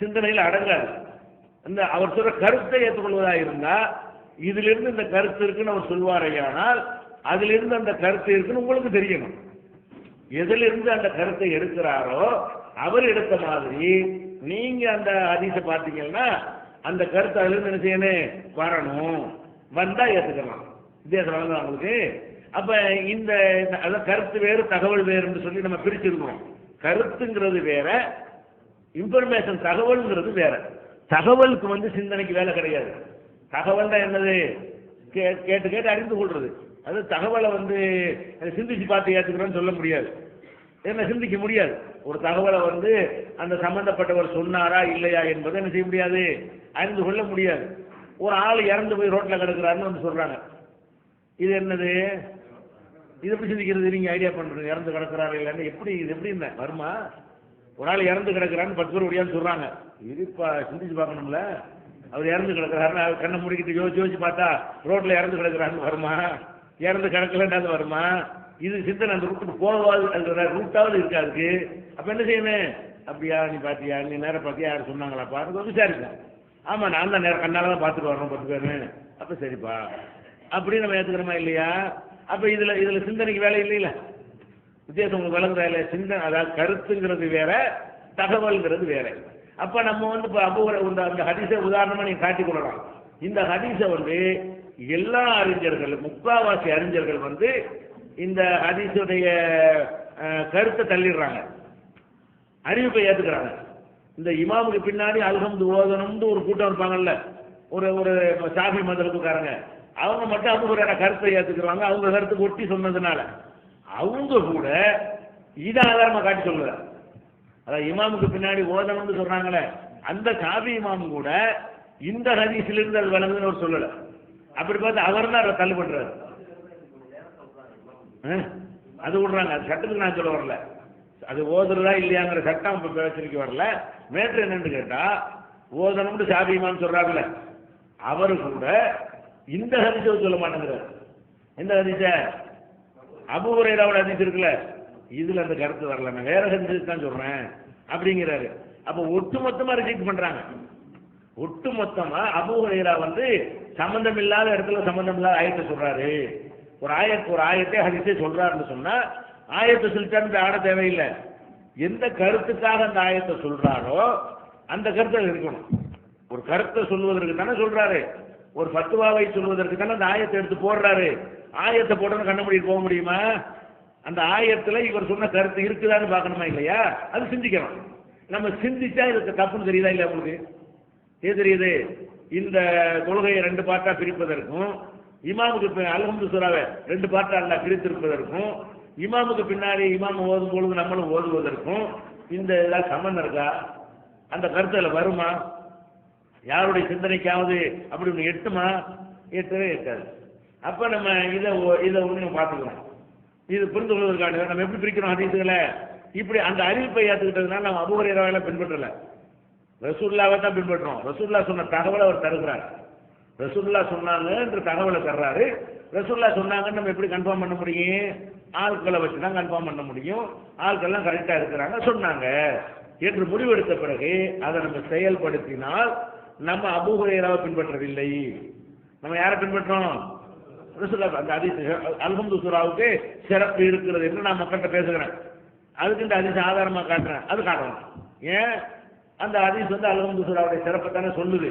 சிந்தனையில் அடங்காது. இந்த அவர் சொல்ற கருத்தை ஏற்றுக்கொள்வதாக இருந்தா இதிலிருந்து இந்த கருத்து இருக்குன்னு அவர் சொல்வாரையானால் அதிலிருந்து அந்த கருத்து இருக்குன்னு உங்களுக்கு தெரியணும். எதிலிருந்து அந்த கருத்தை எடுக்கிறாரோ அவர் எடுத்த மாதிரி நீங்க அந்த ஹதீஸை பார்த்தீங்கன்னா அந்த கருத்து அதிலிருந்து என்ன செய்யணும்? வரணும். வந்தா ஏற்றுக்கலாம். வித்தியாசம் வழங்க உங்களுக்கு. அப்ப இந்த கருத்து வேறு தகவல் வேறுன்னு சொல்லி நம்ம பிரிச்சிருக்கோம். கருத்துங்கிறது வேற, இன்ஃபர்மேஷன் தகவல்ங்கிறது வேற. தகவலுக்கு வந்து சிந்தனைக்கு வேலை கிடையாது. தகவல் தான் என்னது? கேட்டு கேட்டு அறிந்து கொள்றது. அது தகவலை வந்து சிந்திச்சு பார்த்து ஏற்றுக்கிறோன்னு சொல்ல முடியாது, என்ன சிந்திக்க முடியாது. ஒரு தகவலை வந்து அந்த சம்பந்தப்பட்டவர் சொன்னாரா இல்லையா என்பதை என்ன செய்ய முடியாது, அறிந்து கொள்ள முடியாது. ஒரு ஆள் இறந்து போய் ரோட்ல கிடக்குறாருன்னு வந்து சொல்றாங்க, இது என்னது? இது எப்படி சிந்திக்கிறது? நீங்க ஐடியா பண்றது, இறந்து கிடக்குறாரு இல்லைன்னு எப்படி இது எப்படி என்ன வருமா? ஒரு ஆள் இறந்து கிடக்குறான்னு 10 பேர் ஒடியான்னு சொல்றாங்க, இதுப்பா சிந்திச்சு பார்க்கணும்ல. அவர் இறந்து கிடக்குறாருன்னு கண்ணை முடிக்கிட்டு யோசிச்சு பார்த்தா ரோட்ல இறந்து கிடக்குறாருன்னு வருமா? இறந்து கிடக்கலன்றது வருமா? இது சிந்தனை அந்த ரூட்டுக்கு போகாது, அந்த ரூட்டாவது இருக்காதுக்கு. அப்ப என்ன செய்யணும்? அப்படியா, நீ பாத்தியா, நீ நேரம் பார்த்தியா, யாரும் சொன்னாங்களாப்பா, அது விசாரிக்க. ஆமா, நான் தான் நேரம் கண்ணால தான் பார்த்துட்டு வரணும் 10 பேர். அப்ப சரிப்பா அப்படி நம்ம ஏத்துக்கிறோமா இல்லையா? அப்ப இதுல சிந்தனைக்கு வேலை இல்லையில. வித்தியாசம் உங்களுக்கு விளங்குதா இல்ல? சிந்தனை, அதாவது கருத்துங்கிறது வேற, தகவல்ங்கிறது வேற. அப்ப நம்ம வந்து அந்த ஹதீஸை உதாரணமா நீங்க காட்டிக் கொள்ளலாம். இந்த ஹதீஸை வந்து எல்லா அறிஞர்கள், முக்காவாசி அறிஞர்கள் வந்து இந்த ஹதீஸுடைய கருத்தை தள்ளிடுறாங்க, அறிவிப்பை ஏத்துக்கிறாங்க. இந்த இமாமுக்கு பின்னாடி அல்ஹம்து ஓதணும்னு ஒரு கூட்டம் இருப்பாங்கல்ல, ஒரு ஒரு ஷாஃபி மதரப்புக்காரங்க, அவங்க மட்டும் அபூ ஹுரைரா கருத்தை ஏத்துக்கிறாங்க. அவங்க கருத்துக்கு ஒட்டி சொன்னதுனால அவங்க கூட இதை ஆதாரமா காட்டி சொல்லுற. அதாவது இமாமுக்கு பின்னாடி ஓதணும்னு சொல்றாங்களே, அந்த ஷாஃபி இமாம் கூட இந்த ஹதீஸ்ல இருந்து அது விளங்குன்னு ஒரு சொல்லல. அப்படி பார்த்து அவர் தான் அதை தள்ளு பண்றாரு. அது விடுறாங்க. அது சட்டத்துக்கு நான் சொல்ல வரல, அது ஓதுறதா இல்லையாங்கிற சட்டம் பிரச்சனைக்கு வரல. மேட்ரு என்னன்னு கேட்டா, ஓதணும்னு ஷாஃபி இமாம் சொல்றாங்கல்ல, அவரு கூட இந்த ஹதீஸை சொல்ல மாட்டேங்கிறார். எந்த ஹதீஸ? அபூ ஹுரைராவோட ஹதீஸ் இருக்குல்ல, இதுல அந்த கருத்து வரல, நான் வேற ஹதீஸ் தான் சொல்றேன் அப்படிங்கிறாரு. அப்ப ஒட்டுமொத்தமா ரிஜெக்ட் பண்றாங்க. ஒட்டுமொத்தமா அபூ ஹுரைரா வந்து சம்பந்தம் இல்லாத இடத்துல சம்பந்தம் இல்லாத ஆயத்தை சொல்றாரு. ஒரு ஆயத்தை ஹதீஸை சொல்றாருன்னு சொன்னா ஆயத்தை சொல்லிட்டான்னு ஆட தேவையில்லை. எந்த கருத்துக்காக அந்த ஆயத்தை சொல்றாரோ அந்த கருத்தை இருக்கணும். ஒரு கருத்தை சொல்வதற்கு தானே சொல்றாரு, ஒரு ஃபத்வாவை சொல்வதற்கு தானே அந்த ஆயத்தை எடுத்து போடுறாரு. ஆயத்தை போட்டு கண்ண முடியும் போக முடியுமா? அந்த ஆயத்துல இவர் சொன்ன கருத்து இருக்குதான்னு பார்க்கணுமா இல்லையா? அது சிந்திக்கணும். நம்ம சிந்திச்சா இதுக்கு தப்புன்னு தெரியுதா இல்லையா? உங்களுக்கு ஏது தெரியுது? இந்த தொழுகையை 2 பார்ட்டா பிரிப்பதற்கும், இமாமுக்கு அல்ஹம்து சூராவை 2 பார்ட்டா அல்லாஹ் பிரித்திருப்பதற்கும், இமாமுக்கு பின்னாடி இமாம் ஓதும் பொழுது நம்மளும் ஓதுவதற்கும் இந்த இதெல்லாம் சம்பந்தம் இருக்கா? அந்த கருத்துல வருமா? யாருடைய சிந்தனைக்காவது அப்படி ஒன்று எட்டுமா? எட்டவே எட்டாது. அப்ப நம்ம இதை ஒன்று பார்த்துக்கிறோம். இது புரிந்து கொள்வதற்கான நம்ம எப்படி பிரிக்கிறோம் ஹதீஸுகளை? இப்படி அந்த அறிவிப்பை ஏற்றுக்கிட்டதுனால நம்ம அபூ ஹுரைராவை பின்பற்றல, ரசூலுல்லாவை தான் பின்பற்றோம். ரசூலுல்லாஹ் சொன்ன தகவலை அவர் தருகிறார். ரசூலுல்லாஹ் சொன்னாங்க என்ற தகவலை தர்றாரு. ரசூலுல்லாஹ் சொன்னாங்கன்னு நம்ம எப்படி கன்ஃபார்ம் பண்ண முடியும்? ஆட்களை வச்சு தான் கன்ஃபார்ம் பண்ண முடியும். ஆட்கள்லாம் கரெக்டா இருக்கிறாங்க சொன்னாங்க என்று முடிவெடுத்த பிறகு அதை நம்ம செயல்படுத்தினால் நம்ம அபூ ஹுரைராவை பின்பற்றவில்லை. நம்ம யாரை பின்பற்றோம்? ரசூலுல்லாஹ். அந்த ஹதீஸ் அல்ஹம்து சூராவுக்கு சிறப்பு இருக்கிறது என்று நான் மக்கள்கிட்ட பேசுகிறேன். அதுக்கு இந்த ஹதீஸ் ஆதாரமா காட்டுறேன். அது காட்டணும். ஏன்? அந்த ஹதீஸ் வந்து அல்ஹம்து சூராவுடைய சிறப்பை தானே சொல்லுது.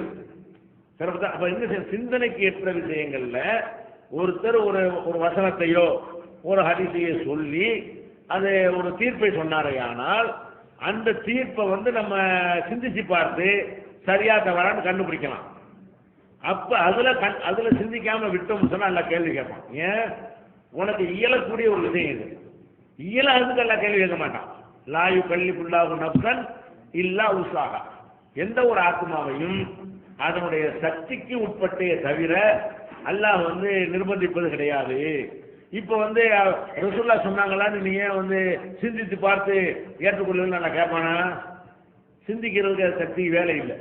சிறப்பு தான். அப்ப இந்த சிந்தனைக்கு ஏற்ற விஷயங்கள்ல ஒருத்தர் ஒரு வசனத்தையோ ஒரு ஹதீஸையோ சொல்லி அது ஒரு தீர்ப்பை சொன்னாரையானால் அந்த தீர்ப்பை வந்து நம்ம சிந்திச்சு பார்த்து சரியா தவறான்னு கண்டுபிடிக்கலாம். அப்ப அதுல சிந்திக்காம விட்டோம்னு சொன்னா எல்லாம் கேள்வி கேட்பான். ஏன்? உனக்கு இயலக்கூடிய ஒரு விஷயம் இது, இயலாததுக்கு எல்லாம் கேள்வி கேட்க மாட்டான். லா யுகல்லிஃபுல்லாஹு நஃப்ஸன் இல்லா உஸாஹா. எந்த ஒரு ஆத்மாவையும் அதனுடைய சக்திக்கு உட்பட்டே தவிர அல்லாஹ் வந்து நிர்பந்திப்பது கிடையாது. இப்ப வந்து ரசூலுல்லாஹ் சொன்னாங்களான்னு நீ ஏன் வந்து சிந்தித்து பார்த்து ஏற்றுக்கொள்ளுன்னு நான் கேட்பானா? சிந்திக்கிறதுக்கு சக்தி வேலை இல்லை.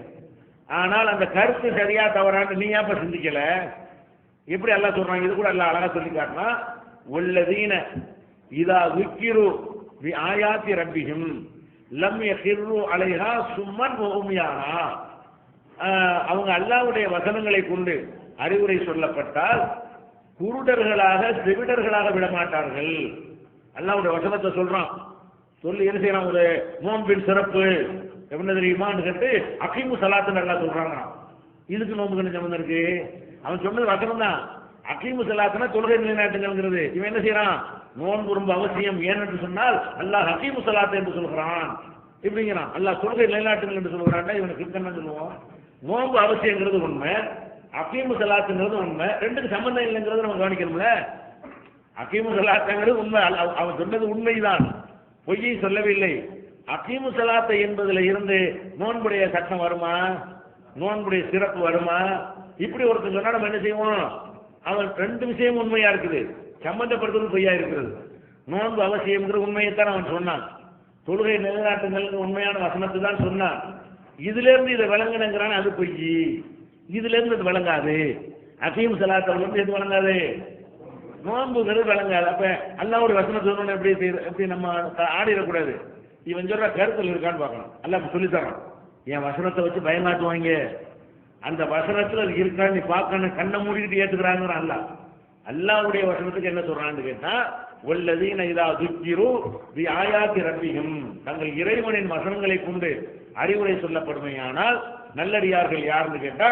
ஆனால் அந்த கருத்து சரியா தவறான்னு நீ ஏன் சிந்திக்கல? எப்படி எல்லாம் சொல்றாங்க? இது கூட எல்லாம் அழகா சொல்லி காட்டினா, வல்லதீன இதா ذுக்கிரு பி ஆயாத்தி ரப்பிஹிம் லம் யகிர்ரு அலைஹா சும்மன் வ உம்யானா. அவங்க அல்லாஹ்வுடைய வசனங்களை கொண்டு அறிவுரை சொல்லப்பட்டால் குருடர்களாக செவிடர்களாக விடமாட்டார்கள். அல்லாஹ்வுடைய வசனத்தை சொல்றான், சொல்லி என்ன செய்யறான்? ஒரு நோம்பின் சிறப்பு என்ன தெரியுமான்னு கேட்டு அகீமு சலாத்துன்னு எல்லாம் சொல்றாங்க. இதுக்கு நோம்புக்கு என்ன சம்பந்தம் இருக்கு? அவன் சொன்னது வசனம் தான். அகீமு சலாத்துனா தொழுகை நிலைநாட்டுங்கிறது. இவன் என்ன செய்யறான்? நோன்பு ரொம்ப அவசியம் ஏன்னு சொன்னால் அல்லாஹ் அகீமு சலாத்து என்று சொல்கிறான். இப்படிங்கிறான். அல்லாஹ் தொழுகை நிலைநாட்டுங்கள் என்று சொல்கிறான். இவனுக்கு என்ன சொல்லுவோம்? நோன்பு அவசியங்கிறது உண்மை, அகீமு சலாத்துங்கிறது உண்மை. ரெண்டுக்கு சம்பந்தம் இல்லைங்கிறது நம்ம கவனிக்கணும்ல. அகீமு சலாத்துங்கிறது உண்மை, அவன் சொன்னது உண்மைதான், பொய்யை சொல்லவில்லை. அகீமு சலாத்தை என்பதுல இருந்து நோன்புடைய சட்டம் வருமா? நோன்புடைய சிறப்பு வருமா? இப்படி ஒருத்தர் சொன்னா நம்ம என்ன செய்வோம்? அவன் 2 விஷயம் உண்மையா இருக்குது, சம்பந்தப்படுத்துறது பொய்யா இருக்கிறது. நோன்பு அவசியம்ங்கிற உண்மையைத்தான் அவன் சொன்னான். தொழுகை நிலைநாட்டுங்கள் உண்மையான வசனத்தை தான் சொன்னான். இதுல இருந்து இதை விளங்குனங்கிறான், அது பொய். இதுல இருந்து இது விளங்காது. அகீமு சலாத்தை வந்து எது விளங்காது? நோன்புங்கிறது விளங்காது. அப்ப அல்லாஹ்வுடைய வசனத்தை சொன்ன எப்படி நம்ம ஆடிடக்கூடாது. இவன் சொல்ற கருத்தில் இருக்கான்னு பார்க்கணும். அல்லாஹ் சொல்லித்தரான். என் வசனத்தை வச்சு பயங்காட்டுவாங்க, அந்த வசனத்துல அது இருக்கான்னு நீ பார்க்கணும். கண்ணை மூடிக்கிட்டு ஏத்துக்கிறாங்க. அல்லாஹ்வுடைய வசனத்துக்கு என்ன சொல்றான்னு கேட்டா, வல்லதீன இதா ذுக்கிரு பி ஆயாத்தி ரப்பிஹிம், தங்கள் இறைவனின் வசனங்களை கொண்டு அறிவுரை சொல்லப்படுமையானால் நல்லடியார்கள் யாருன்னு கேட்டா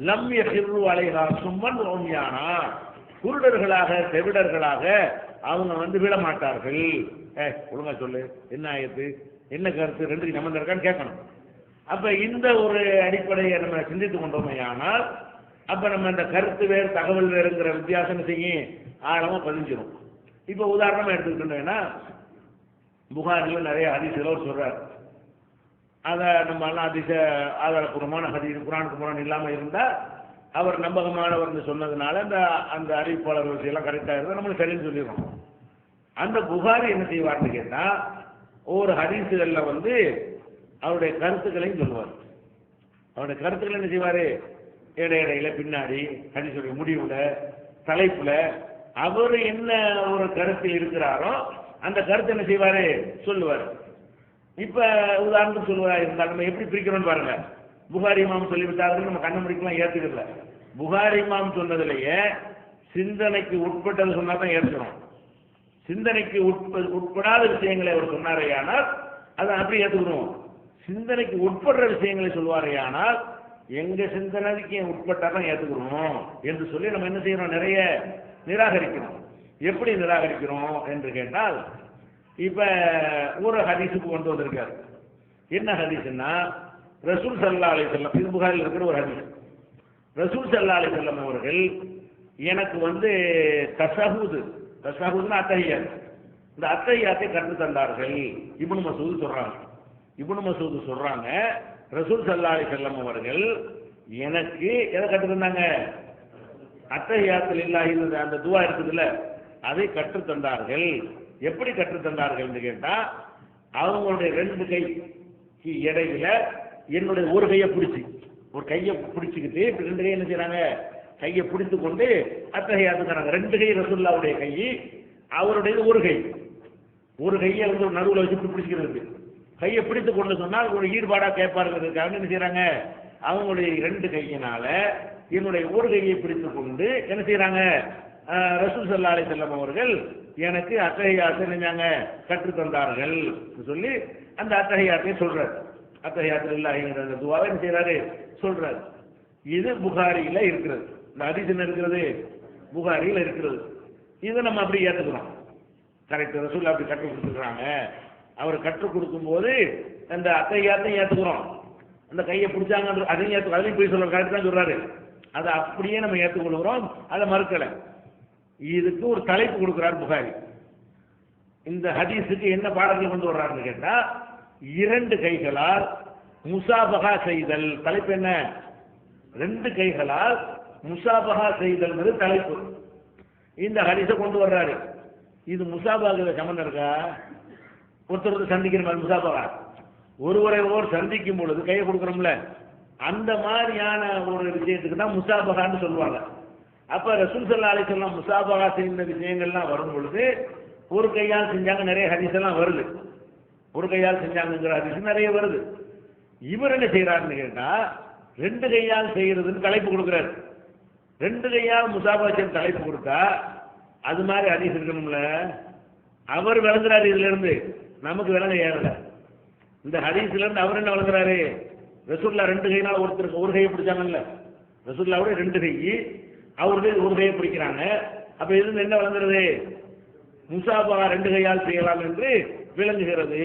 லம் யஹிரு அலைஹா சும்மன் உம்யானா, குருடர்களாக செவிடர்களாக அவங்க விழ மாட்டார்கள். ஒழுங்கா சொல்லு, என்ன ஆயத்து, என்ன கருத்து, ரெண்டு சம்பந்தம் இருக்கான்னு கேட்கணும். அப்ப இந்த ஒரு அடிப்படையை நம்ம சிந்தித்து கொண்டோமே ஆனால் அப்ப நம்ம இந்த கருத்து வேறு தகவல் வேறுங்கிற வித்தியாசம் செய்யும் ஆழமா பதிஞ்சிடும். இப்ப உதாரணமா எடுத்துக்கிட்டோம்னா புகாரில் நிறைய ஹதீஸ்களை சொல்றாரு. அதை நம்ம எல்லாம் ஆதாரபூர்வமான ஹதீஸ் குர்ஆனுக்கு முரண் இல்லாம இருந்தா அவர் நம்பகமானவர் சொன்னதுனால அந்த அறிவிப்பாளர் விஷயம் கரெக்டா இருந்தா நம்மளுக்கு சரின்னு சொல்லிடுறோம். அந்த புகாரி என்ன செய்வார்னு கேட்டா ஒவ்வொரு ஹதீஸ்கள்ல அவருடைய கருத்துக்களையும் சொல்லுவார். அவருடைய கருத்துக்களை என்ன செய்வாரு, இடையில பின்னாடி ஹதீஸுடைய முடிவுல தலைப்புல அவர் என்ன ஒரு கருத்தில் இருக்கிறாரோ அந்த கருத்தை என்ன செய்வாரு சொல்லுவார். இப்ப உதாரணத்துக்கு சொல்லுவா இருந்தால் நம்ம எப்படி பிரிக்கிறோம்னு பாருங்க. புகாரி இமாம் சொல்லிவிட்டார்கள், நம்ம கண்ண முடிக்கலாம் ஏத்துக்கல. புகாரி இமாம் சொன்னதுலயே சிந்தனைக்கு உட்பட்டது சொன்னா தான் ஏற்கணும். சிந்தனைக்கு உட்படாத விஷயங்களை அவர் சொன்னாரையானால் அதை அப்படி ஏற்றுக்கணும். சிந்தனைக்கு உட்படுற விஷயங்களை சொல்வாரையானால் எங்க சிந்தனைக்கு உட்பட்டா தான் ஏற்றுக்கணும் என்று சொல்லி நம்ம என்ன செய்யறோம், நிறைய நிராகரிக்கிறோம். எப்படி நிராகரிக்கிறோம் என்று கேட்டால் இப்ப ஒரு ஹதீஸுக்கு கொண்டு வந்திருக்காரு. என்ன ஹதீஸ்னா ரசூல் ஸல்லல்லாஹு அலைஹி வஸல்லம், இது புகாரில் இருக்கிற ஒரு ஹதீஸ். ரசூல் ஸல்லல்லாஹு அலைஹி வஸல்லம் அவர்கள் எனக்கு தஷஹுதுனா அத்தஹியாத், இந்த அத்தஹியாத்தை கற்று தந்தார்கள். இப்னு மஸ்ஊத் சொல்றாங்க ரசூல் ஸல்லல்லாஹு அலைஹி வஸல்லம் அவர்கள் எனக்கு எதை கற்று தந்தாங்க, அத்தஹியாத்து லில்லாஹி அந்த துஆ இருக்குதுல்ல அதை கற்று தந்தார்கள். எப்படி கற்று தந்தார்கள் என்று கேட்டா அவங்களுடைய ரெண்டு கைக்கு இடையில என்னுடைய ஒரு கையை பிடிச்சி, ஒரு கையை பிடிச்சுக்கிட்டு ரெண்டு கை என்ன செய்யறாங்க, கையை பிடித்து கொண்டு அத்தஹியாத்துக்கிறாங்க. ரெண்டு கை ரசூலுல்லாஹ்வுடைய கை, அவருடைய ஒரு கையை நடுவில் வச்சு பிடிச்சிக்கிறது. கையை பிடித்து கொண்டு சொன்னால் ஒரு ஈடுபாடா கேட்பாருங்கிறதுக்காக என்ன செய்யறாங்க, அவங்களுடைய ரெண்டு கையினால என்னுடைய ஒரு கையை பிடித்து கொண்டு என்ன செய்யறாங்க, ரசூல் ஸல்லல்லாஹு அலைஹி வஸல்லம் அவர்கள் எனக்கு அத்தஹியாத்தை செஞ்சாங்க கற்று தந்தார்கள் சொல்லி அந்த அத்தஹியாத்தை சொல்றாரு. அத்தஹியாத்து லில்லாஹிங்கிற அந்த துஆவை என்ன செய்யறாரு சொல்றாரு. இது புகாரியில இருக்கிறது. இந்த ஹதீஸ் என்ன இருக்கிறது, புகாரியில இருக்கிறது. இதை நம்ம அப்படி ஏற்றுக்கிறோம். கரெக்ட், ரசூல் அப்படி கற்றுக் கொடுத்துருக்காங்க. அவர் கற்றுக் கொடுக்கும் போது அந்த அத்தஹியாத்தையும் ஏற்றுக்கிறோம், அந்த கையை பிடிச்சாங்க அதையும் போய் சொல்ற கரெக்ட் தான் சொல்றாரு. அதை அப்படியே நம்ம ஏற்றுக்கொள்கிறோம், அதை மறுக்கலை. இதுக்கு ஒரு தலைப்பு கொடுக்கிறார் புகாரி. இந்த ஹதீஸுக்கு என்ன பாடத்தை கொண்டு வர்றாருன்னு கேட்டா இரண்டு கைகளால் முசாபகா செய்தல். தலைப்பு என்ன, ரெண்டு கைகளால் முசாபகா செய்தல் தலைப்பு. இந்த ஹதீஸை கொண்டு வர்றாரு. இது முசாபகா சம்பந்தம் இருக்கா, ஒருத்தர் சந்திக்கிற மாதிரி முசாபகா, ஒருவரை சந்திக்கும் பொழுது கையை கொடுக்குறோம்ல, அந்த மாதிரியான ஒரு விஷயத்துக்கு தான் முசாபகான்னு சொல்லுவாங்க. அப்ப ரசூல் ஸல்லல்லாஹு அலைஹி வஸல்லம் முசாபகா செய்த விஷயங்கள்லாம் வரும் பொழுது ஒரு கையால் செஞ்சாங்க, நிறைய ஹதீஸ் எல்லாம் வருது. ஒரு கையால் செஞ்சாங்கிற ஹதீஸ் நிறைய வருது. இவர் என்ன செய்யறாருன்னு கேட்டா ரெண்டு கையால் செய்யறதுன்னு தலைப்பு கொடுக்கிறாரு. ரெண்டு கையால் முசாபகா செய்ய தலைப்பு கொடுத்தா அது மாதிரி ஹதீஸ் இருக்கணும்ல. அவர் விளங்குறாரு, இதுல இருந்து நமக்கு விளங்க ஏறல. இந்த ஹதீஸ்ல இருந்து அவர் என்ன விளங்குறாரு, ரசூலுல்லாஹ் ரெண்டு கையினால ஒருத்தருக்கு ஒரு கையை பிடிச்சாங்கல்ல, ரசூலுல்லாஹ்வுடைய ரெண்டு கை, அவருடைய ஒரு கையை பிடிக்கிறாங்க. அப்ப இது என்ன விளங்குறது, முசாபகா ரெண்டு கையால் செய்யலாம் என்று விளங்குகிறது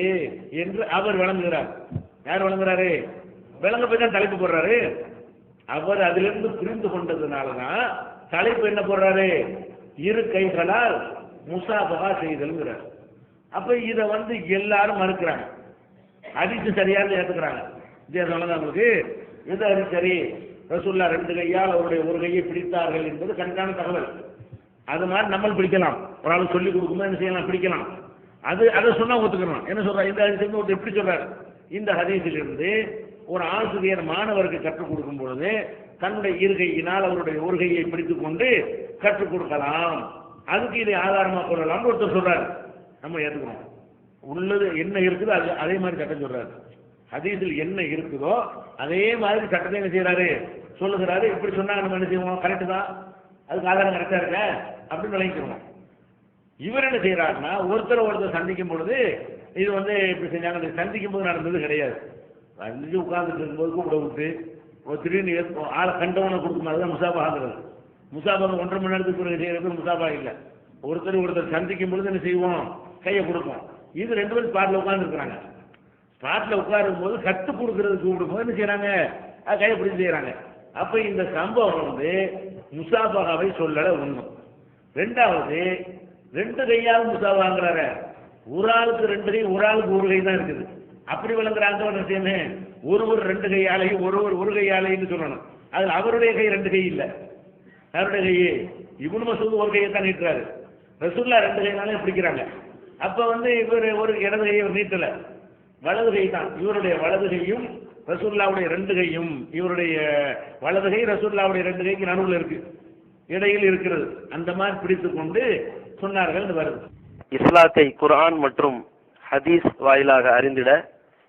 என்று அவர் விளங்குகிறார். யார் விளங்குறாரு, விளங்க போய் தான் தலைப்பு போடுறாரு. அவர் அதிலிருந்து புரிந்து கொண்டதுனாலதான் தலைப்பு என்ன போடுறாரு, இரு கைகளால் முசாபகா செய்தல்ங்கிறார். அப்ப இதை எல்லாரும் மறுக்கிறாங்க, ஹதீஸ் சரியாக ஏத்துக்கிறாங்க. உங்களுக்கு எது அது சரி, ரசூலுல்லாஹ் ரெண்டு கையால் அவருடைய ஒரு கையை பிடித்தார்கள் என்பது கண்காண தகவல். அது மாதிரி நம்ம பிடிக்கலாம், ஒரு ஆள் சொல்லி கொடுக்கும்போது என்ன செய்யலாம், பிடிக்கலாம். அதை சொன்னா ஒத்துக்கணும். என்ன சொல்றாரு, இந்த ஹதீஸ் ஒருத்தர் எப்படி சொல்றாரு, இந்த ஹதீஸிலிருந்து ஒரு ஆசிரியர் மாணவருக்கு கற்றுக் கொடுக்கும் பொழுது தன்னுடைய இரு கையினால் அவருடைய ஒரு கையை பிடித்துக் கொண்டு கற்றுக் கொடுக்கலாம், அதுக்கு இதை ஆதாரமாக கொள்ளலாம் ஒருத்தர் சொல்றாரு. நம்ம ஏற்றுக்கணும். உள்ளது என்ன இருக்குதோ அதே மாதிரி சட்டம் சொல்றாரு. ஹதீஸில் என்ன இருக்குதோ அதே மாதிரி சட்டத்தை என்ன செய்யறாரு சொல்லுகிறாரு. இப்படி சொன்னாங்க நம்ம என்ன செய்வோம், கரெக்டு தான், அதுக்கு ஆதாரம் கரெக்டா இருக்க அப்படின்னு விளங்கிக்கிறோம். இவர் என்ன செய்யறாருன்னா ஒருத்தர் சந்திக்கும் பொழுது இது இப்படி செஞ்சாங்க, சந்திக்கும் போது நடந்தது கிடையாது. உட்கார்ந்துட்டு இருக்கும்போது கூப்பிட விட்டு ஒரு திடீர்னு ஆளை கண்டவனை கொடுக்கும், அதுதான் முசாபாங்கிறது. முசாபாக 1.5 மணி நேரத்துக்கு பிறகு செய்யறது முசாபா இல்லை. ஒருத்தர் சந்திக்கும் பொழுது என்ன செய்வோம், கையை கொடுப்போம். இது 2 பேரும் ஸ்பாட்ல உட்கார்ந்து இருக்கிறாங்க. ஸ்பாட்ல உட்காரும் போது கற்றுக் கொடுக்கறதுக்கு கூப்பிடும்போது என்ன செய்யறாங்க, கையை பிடிச்சி செய்யறாங்க. அப்ப இந்த சம்பவம் முசாபாவை சொல்லல ஒண்ணும். 2வது 2 கையால் முசாபாங்கிறாரு. ஒரு ஆளுக்கு 2 கை, ஒரு ஆளுக்கு 1 கை தான் இருக்குது. அப்படி விளங்குறாங்க. என்ன செய்யணும், ஒருவர் 2 கையாலையும் ஒருவர் 1 கையாலையும் சொல்லணும். அதுல அவருடைய கை 2 கை இல்லை. அவருடைய கையே இப்னு மஸ்ஊத் 1 கையை தான் நீட்டுறாரு. ரசூலுல்லாஹ் 2 கையாலையும் பிடிக்கிறாங்க. அப்ப இவர் ஒரு இடது கையை நீட்டல, வலது கை தான். இவருடைய வலது கையும் ரசூலுல்லாஹ்வுடைய 2 கையும், இவருடைய வலது கை ரசூலுல்லாஹ்வுடைய 2 கைக்கு நடுவில் இருக்கு, இடையில் இருக்கிறது. அந்த மாதிரி பிடித்துக் கொண்டு சொன்னார்கள் வருது. இஸ்லாத்தை குர்ஆன் மற்றும் ஹதீஸ் வாயிலாக அறிந்திட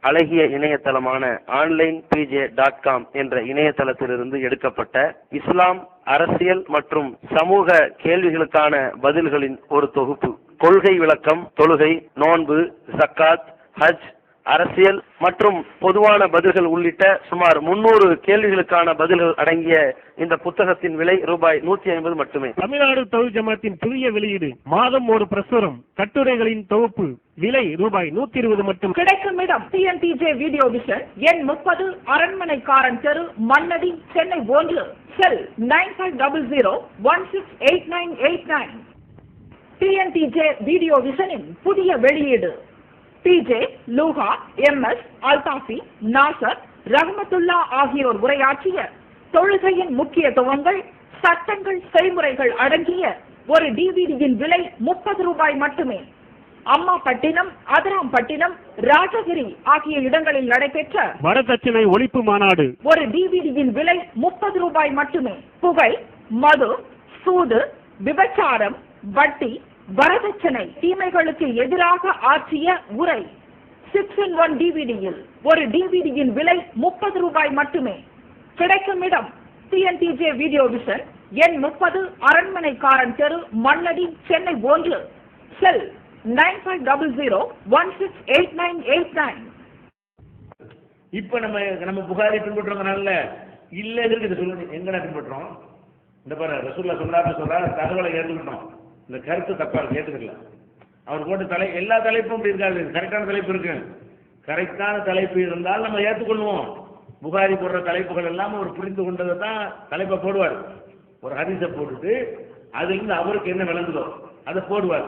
அழகிய இணையதளமான onlinepj.com என்ற இணையதளத்திலிருந்து எடுக்கப்பட்ட இஸ்லாம், அரசியல் மற்றும் சமூக கேள்விகளுக்கான பதில்களின் ஒரு தொகுப்பு. கொள்கை விளக்கம், தொழுகை, நோன்பு, ஜக்காத், ஹஜ், அரசியல் மற்றும் பொதுவான பதில்கள் உள்ளிட்ட சுமார் 300 கேள்விகளுக்கான பதில்கள் அடங்கிய இந்த புத்தகத்தின் விலை ரூபாய் 150 மட்டுமே. தமிழ்நாடு தௌஹீத் ஜமாத்தின் புதிய வெளியீடு, மாதம் ஒரு பிரசுரம், கட்டுரைகளின் தொகுப்பு, விலை ரூபாய் 120 மட்டும். கிடைக்கும் இடம் TNTJ வீடியோ விஷன், எண் 30, அரண்மனைக்காரன் தெரு, மண்ணடி, சென்னை 1. செல் 9500168989. TNTJ வீடியோ விஷனின் புதிய வெளியீடு. PJ, லூஹா, MS, அல்தாஃபி, நாசர், ரஹ்மத்துல்லா ஆகியோர் உரையாற்றிய தொழுகையின் முக்கியத்துவங்கள், சட்டங்கள், செய்முறைகள் அடங்கிய ஒரு டிவிடியின் விலை 30 ரூபாய் மட்டுமே. அம்மாபட்டினம், அதிராம்பட்டினம், ராஜகிரி ஆகிய இடங்களில் நடைபெற்ற வரதட்சணை ஒழிப்பு மாநாடு ஒரு டிவிடியின் விலை 30 ரூபாய் மட்டுமே. புகை, மது, சூது, விபச்சாரம், வட்டி, வரதட்சணை தீமைகளுக்கு எதிராக ஆற்றிய உரை 6-in-1 டிவிடியில் ஒரு டிவிடியின் விலை 30 ரூபாய் மட்டுமே. கிடைக்கும் இடம் TNTJ வீடியோ விஷன், எண் 30, அரண்மனைக்காரன் தெரு, மண்ணடி, சென்னை 1. செல் 9500168989. இப்ப நம்ம புகாரி பின்பற்றுறதுனால இல்லைங்கிறது சொல்லுங்க, எங்கடா பின்பற்றோம்? இந்த பாரு, ரசூலுல்லாஹ் சொல்றாரு, தகவலை ஏற்றுக்கிட்டோம், இந்த கருத்து தப்பா இருக்கு, ஏற்றுக்கல. அவர் போட்டு எல்லா தலைப்பும் இப்படி இருக்காது, கரெக்டான தலைப்பு இருக்கு. கரெக்டான தலைப்பு இருந்தால் நம்ம ஏற்றுக்கொள்வோம். புகாரி போடுற தலைப்புகள் எல்லாம் அவர் புரிந்து கொண்டதை தான் தலைப்பை போடுவார். ஒரு ஹதீஸை போட்டுட்டு அதிலிருந்து அவருக்கு என்ன விளங்குதோ அதை போடுவார்.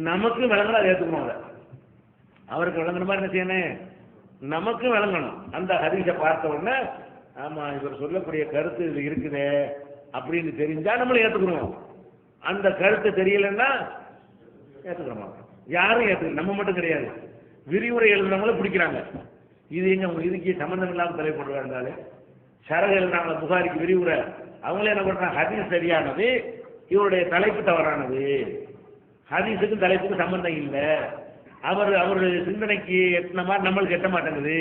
நமக்கு விளங்கணும், அதை ஏற்றுக்கணும். அவருக்கு விளங்குற மாதிரி என்ன செய்யணும், நமக்கு விளங்கணும். அந்த ஹதீஸை பார்த்த உடனே ஆமா இவர் சொல்லக்கூடிய கருத்து இது இருக்குதே அப்படின்னு தெரிஞ்சா நம்மளை ஏற்றுக்கணும். அந்த கருத்து தெரியலன்னா ஏற்றுக்கிற மாட்டோம். யாரும் ஏற்றுக்க, நம்ம மட்டும் கிடையாது, விரிவுரை எழுதுனவங்களும் பிடிக்கிறாங்க. இது எங்க இதுக்கு சம்பந்தம் இல்லாமல் தலைப்படுவா இருந்தாலும் சரக எழுதுனாங்கள புகாரிக்கு விரிவுரை, அவங்களே என்ன பண்றாங்க, ஹதீஸ் சரியானது, இவருடைய தலைப்பு தவறானது, ஹதீஸுக்கும் தலைப்புக்கும் சம்பந்தம் இல்லை, அவருடைய சிந்தனைக்கு எட்டின மாதிரி நம்மளுக்கு எட்ட மாட்டேங்குது,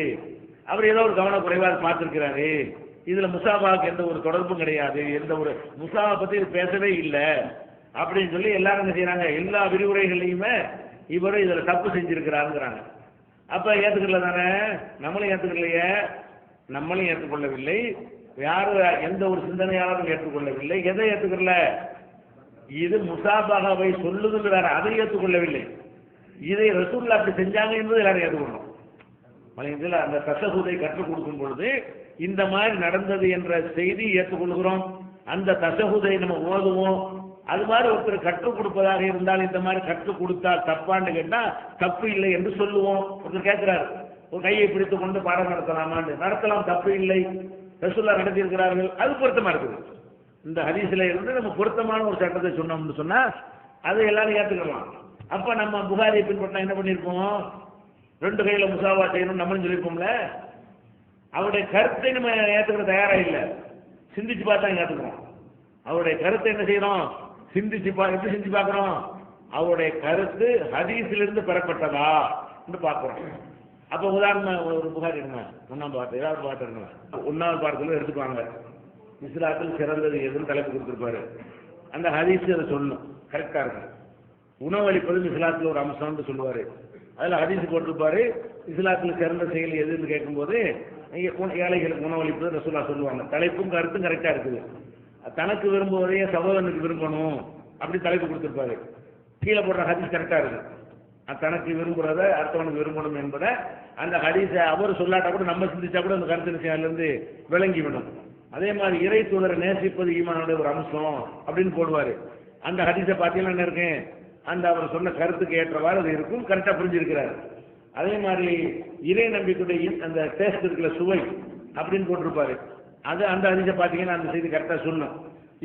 அவர் ஏதோ ஒரு கவனக்குறைவாக பார்த்துருக்கிறாரு, இதுல முசாபாவுக்கு எந்த ஒரு தொடர்பும் கிடையாது, எந்த ஒரு முசாபா பத்தி இது பேசவே இல்லை அப்படின்னு சொல்லி எல்லாரும் என்ன செய்யறாங்க, எல்லா விரிவுரைகளையுமே இவரு இதுல தப்பு செஞ்சிருக்கிறாருங்கிறாங்க. அப்ப ஏத்துக்கல தானே, நம்மளும் ஏத்துக்கலையே, நம்மளும் ஏற்றுக்கொள்ளவில்லை, யாரும் எந்த ஒரு சிந்தனையாளரும் ஏற்றுக்கொள்ளவில்லை. எதை ஏற்றுக்கல, இது முசாபாவை சொல்லுதுங்கிறாரு, அதை ஏற்றுக்கொள்ளவில்லை. இதை ரசூலுல்லாஹ் அப்படி செஞ்சாங்க என்பது எல்லாரும் ஏற்றுக்கொள்ளணும். இதில் அந்த தஷஹுதை கற்றுக் கொடுக்கும் பொழுது இந்த மாதிரி நடந்தது என்ற செய்தி ஏற்றுக்கொள்கிறோம். அந்த தஷஹுதை நம்ம ஓதுவோம். அது மாதிரி ஒருத்தர் கற்றுக் கொடுப்பதாக இருந்தால் இந்த மாதிரி கற்றுக் கொடுத்தால் தப்பான்னு கேட்டா தப்பு இல்லை என்று சொல்லுவோம். ஒருத்தர் கேட்கிறார், ஒரு கையை பிடித்துக் கொண்டு பாடம் நடத்தலாமான்னு, நடத்தலாம், தப்பு இல்லை, ரசூலுல்லாஹ் நடத்தியிருக்கிறார்கள், அது பொருத்தமா இருக்குது. இந்த ஹதீஸ்ல இருந்து நம்ம பொருத்தமான ஒரு சட்டத்தை சொன்னோம்னு சொன்னா அதை எல்லாரும் ஏற்றுக்கலாம். அப்ப நம்ம புகாரியை பின்பற்றினா என்ன பண்ணிருப்போம், 2 கையில முசாவா செய்யணும் நம்மளும் சொல்லியிருப்போம்ல. அவருடைய கருத்தை நம்ம ஏற்றுக்கிற தயாரா இல்லை, சிந்திச்சு பார்த்தா ஏற்றுக்கிறோம். அவருடைய கருத்தை என்ன செய்யறோம், எப்படி சிந்திச்சு பார்க்கிறோம், அவருடைய கருத்து ஹதீஸிலிருந்து பெறப்பட்டதா என்று பார்க்கிறோம். அப்ப உதாரணம் ஒரு புகார் இருங்க, 1ஆம் பாட்டு, ஏதாவது பாட்டு இருங்க, 1ஆவது பாடத்துல எடுத்துக்குவாங்க, இஸ்லாத்தில் சிறந்தது எதுன்னு தலைப்பு கொடுத்துருப்பாரு. அந்த ஹதீஸ் அதை சொல்லணும், கரெக்டா இருக்கு. உணவளிப்பது இஸ்லாத்தில் ஒரு அம்சம்னு சொல்லுவாரு, அதுல ஹதீஸ் போட்டிருப்பாரு, இஸ்லாத்தில் சிறந்த செயல் எதுன்னு கேட்கும்போது ஏழைகளுக்கு உணவளிப்பது ரசூலுல்லாஹ் சொல்லுவாங்க. தலைப்பும் கருத்தும் கரெக்டாக இருக்குது. தனக்கு விரும்புவதையே சகோதரனுக்கு விரும்பணும் அப்படி தலைப்பு கொடுத்துருப்பாரு. கீழே போடுற ஹதீஸ் கரெக்டாக இருக்கு. தனக்கு விரும்புறத அடுத்தவனுக்கு விரும்பணும் என்பதை அந்த ஹதீஸை அவர் சொல்லாட்டா கூட நம்ம சிந்திச்சா கூட அந்த கருத்து விஷயம்லேருந்து விளங்கிவிடும். அதே மாதிரி இறை தூதரை நேசிப்பது ஈமானுடைய ஒரு அம்சம் அப்படின்னு போடுவார். அந்த ஹதீஸை பார்த்தீங்கன்னா என்ன இருக்கு, அந்த அவர் சொன்ன கருத்துக்கு ஏற்றவாறு அது இருக்கும், கரெக்டாக புரிஞ்சிருக்கிறார். அதே மாதிரி இறை நம்பிக்கையுடைய அந்த டேஸ்ட் இருக்கிற சுவை அப்படின்னு போட்டிருப்பாரு. அது அந்த ஹதீஸை பார்த்தீங்கன்னா அந்த செய்தி கரெக்டாக சொல்லணும்.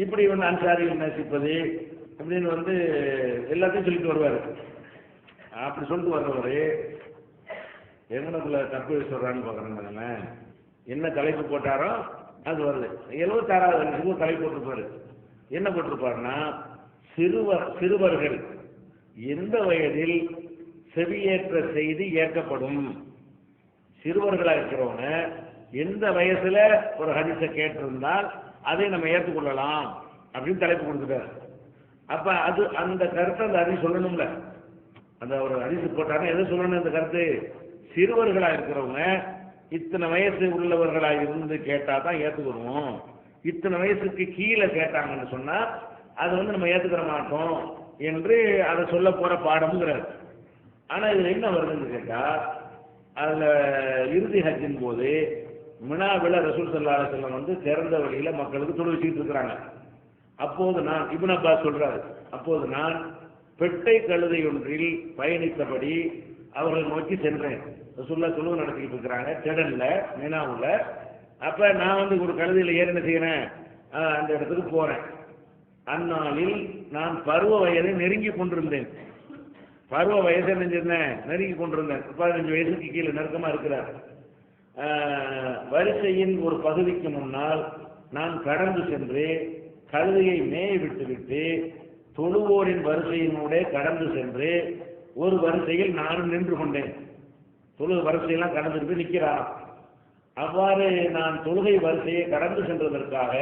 இப்படி வந்து அன்சாரிகள் நேசிப்பது அப்படின்னு வந்து எல்லாத்தையும் சொல்லிட்டு வருவார். அப்படி சொல்லிட்டு வர்றவர் எங்கனக்குள்ள தப்பு சொல்றான்னு பார்க்குறாங்க. என்ன தலைப்பு போட்டாரோ அது வருது. 76வது வயசுக்கு தலைப்பு போட்டிருப்பாரு. என்ன போட்டிருப்பாருன்னா, சிறுவர்கள் எந்த வயதில் செவியேற்ற செய்தி ஏற்கப்படும். சிறுவர்களாக இருக்கிறவங்க எந்த வயசுல ஒரு ஹதீஸை கேட்டிருந்தால் அதை நம்ம ஏற்றுக்கொள்ளலாம் அப்படின்னு தலைப்பு கொடுத்துட்டாரு. அப்ப அது அந்த கருத்தை அந்த ஹதீஸ் சொல்லணும்ல. அந்த ஒரு ஹதீஸ் போட்டாருன்னா எதை சொல்லணும் அந்த கருத்து? சிறுவர்களாக இருக்கிறவங்க இத்தனை வயசு உள்ளவர்களாக இருந்து கேட்டால் தான் ஏற்றுக்கணும். இத்தனை வயசுக்கு கீழே கேட்டாங்கன்னு சொன்னால் அதை வந்து நம்ம ஏற்றுக்கிற மாட்டோம் என்று அதை சொல்ல போகிற பாடம்ங்கிறார். ஆனால் இதில் என்ன வருதுன்னு கேட்டால், அதில் இறுதி ஹஜ்ஜின் போது மினாவில் ரசூல் ஸல்லல்லாஹு அலைஹி வஸல்லம் வந்து திறந்த வழியில் மக்களுக்கு தொழுவிச்சிட்டு இருக்கிறாங்க. அப்போது நான் இப்னு அப்பாஸ் சொல்றாரு, அப்போது நான் பெட்டை கழுதை ஒன்றில் பயணித்தபடி அவர்கள் நோக்கி சென்றேன். ரசூலுல்லாஹ் தொழுகை நடத்திக்கிட்டு இருக்கிறாங்க திடல்ல மினாவுல. அப்ப நான் வந்து ஒரு கழுதையில் ஏறி என்ன செய்யறேன், அந்த இடத்துக்கு போறேன். அந்நாளில் நான் பருவ வயதை நெருங்கி கொண்டிருந்தேன். பருவ வயசை நினைஞ்சிருந்தேன், நெருங்கி கொண்டிருந்தேன். 15 வயசுக்கு கீழே நெருக்கமா இருக்கிறார். வரிசையின் ஒரு பகுதிக்கு முன்னால் நான் கடந்து சென்று கழுதையை மேய விட்டுவிட்டு தொழுவோரின் வரிசையினூடே கடந்து சென்று ஒரு வரிசையில் நானும் நின்று கொண்டேன். தொழுகை வரிசையெல்லாம் கடந்துட்டு போய் நிற்கிறான். அவ்வாறு நான் தொழுகை வரிசையை கடந்து சென்றதற்காக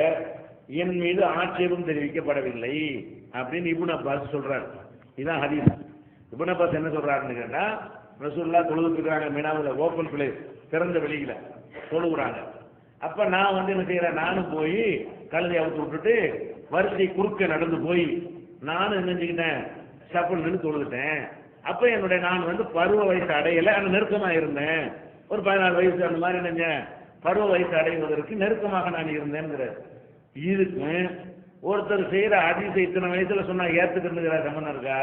என் மீது ஆட்சேபம் தெரிவிக்கப்படவில்லை அப்படின்னு இப்னு அப்பாஸ் சொல்றார். இதான் ஹதீஸ். இப்னு அப்பாஸ் என்ன சொல்றாருன்னு கேட்டா, ரசூலுல்லாஹ் தொழுதுட்டு இருக்காங்க மினாவில், ஓப்பன் பிளேஸ், திறந்த வெளியில தொழுகிறாங்க. அப்ப நான் வந்து என்ன செய்யறேன், நானும் போய் கழுதை அவுத்து விட்டுட்டு வரிசை குறுக்க நடந்து போய் நானும் நினைஞ்சுக்கிட்டேன், சப்பல் நின்று தொழுதுட்டேன். அப்ப என்னுடைய நான் வந்து பருவ வயசு அடையல, அந்த நெருக்கமா இருந்தேன். ஒரு 14 வயசு அந்த மாதிரி நினைஞ்சேன், பருவ வயசு அடைவதற்கு நெருக்கமாக நான் இருந்தேங்கிற. இதுக்கு ஒருத்தர் செய்யற அதிசய இத்தனை வயசுல சொன்னா ஏத்துக்கிறதுங்கிற சம்பந்தம் இருக்கா?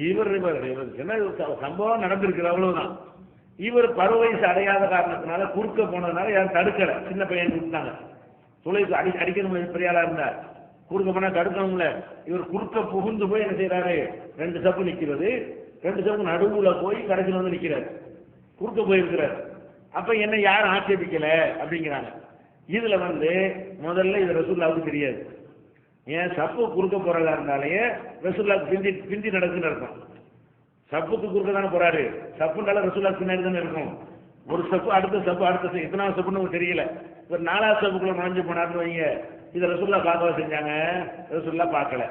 இவர் என்ன சம்பவம் நடந்திருக்கு, அவ்வளவுதான். இவர் பருவ வயசு அடையாத காரணத்தினால குறுக்க போனதுனால யாரும் தடுக்கல. சின்ன பையன் கொடுத்தாங்க, தொழிலுக்கு அடிக்கணும், பெரிய ஆளா இருந்தார், குறுக்க போனா தடுக்கணும்ல. இவர் குறுக்க புகுந்து போய் என்ன செய்யறாரு, 2 சப்பு நிக்கிறது, 2 சப்பு நடுவுல போய் கடைசியில் வந்து நிக்கிறார், குறுக்க போயிருக்கிறார். அப்ப என்ன யாரும் ஆட்சேபிக்கல அப்படிங்கிறாங்க. இதுல வந்து முதல்ல இது ரசூலுல்லாஹ்வுக்கு தெரியாது. ஏன் சப்பு குறுக்க போறதா இருந்தாலே ரசூலுல்லாஹ்வுக்கு பிந்தி நடக்குன்னு இருக்கும். சப்புக்கு குறுக்க தானே போறாரு, சப்புனால ரசூலுல்லாஹ் பின்னாடி தானே இருக்கும். ஒரு சப்பு அடுத்த சப்பு அடுத்த எத்தனாவது சப்புன்னு தெரியல. ஒரு 4வது சப்புக்குள்ள நுழைஞ்சு போனாருன்னு வைங்க, இதை ரசூலுல்லாஹ் பார்க்கவா செஞ்சாங்க? ரசூலுல்லாஹ் பார்க்கல.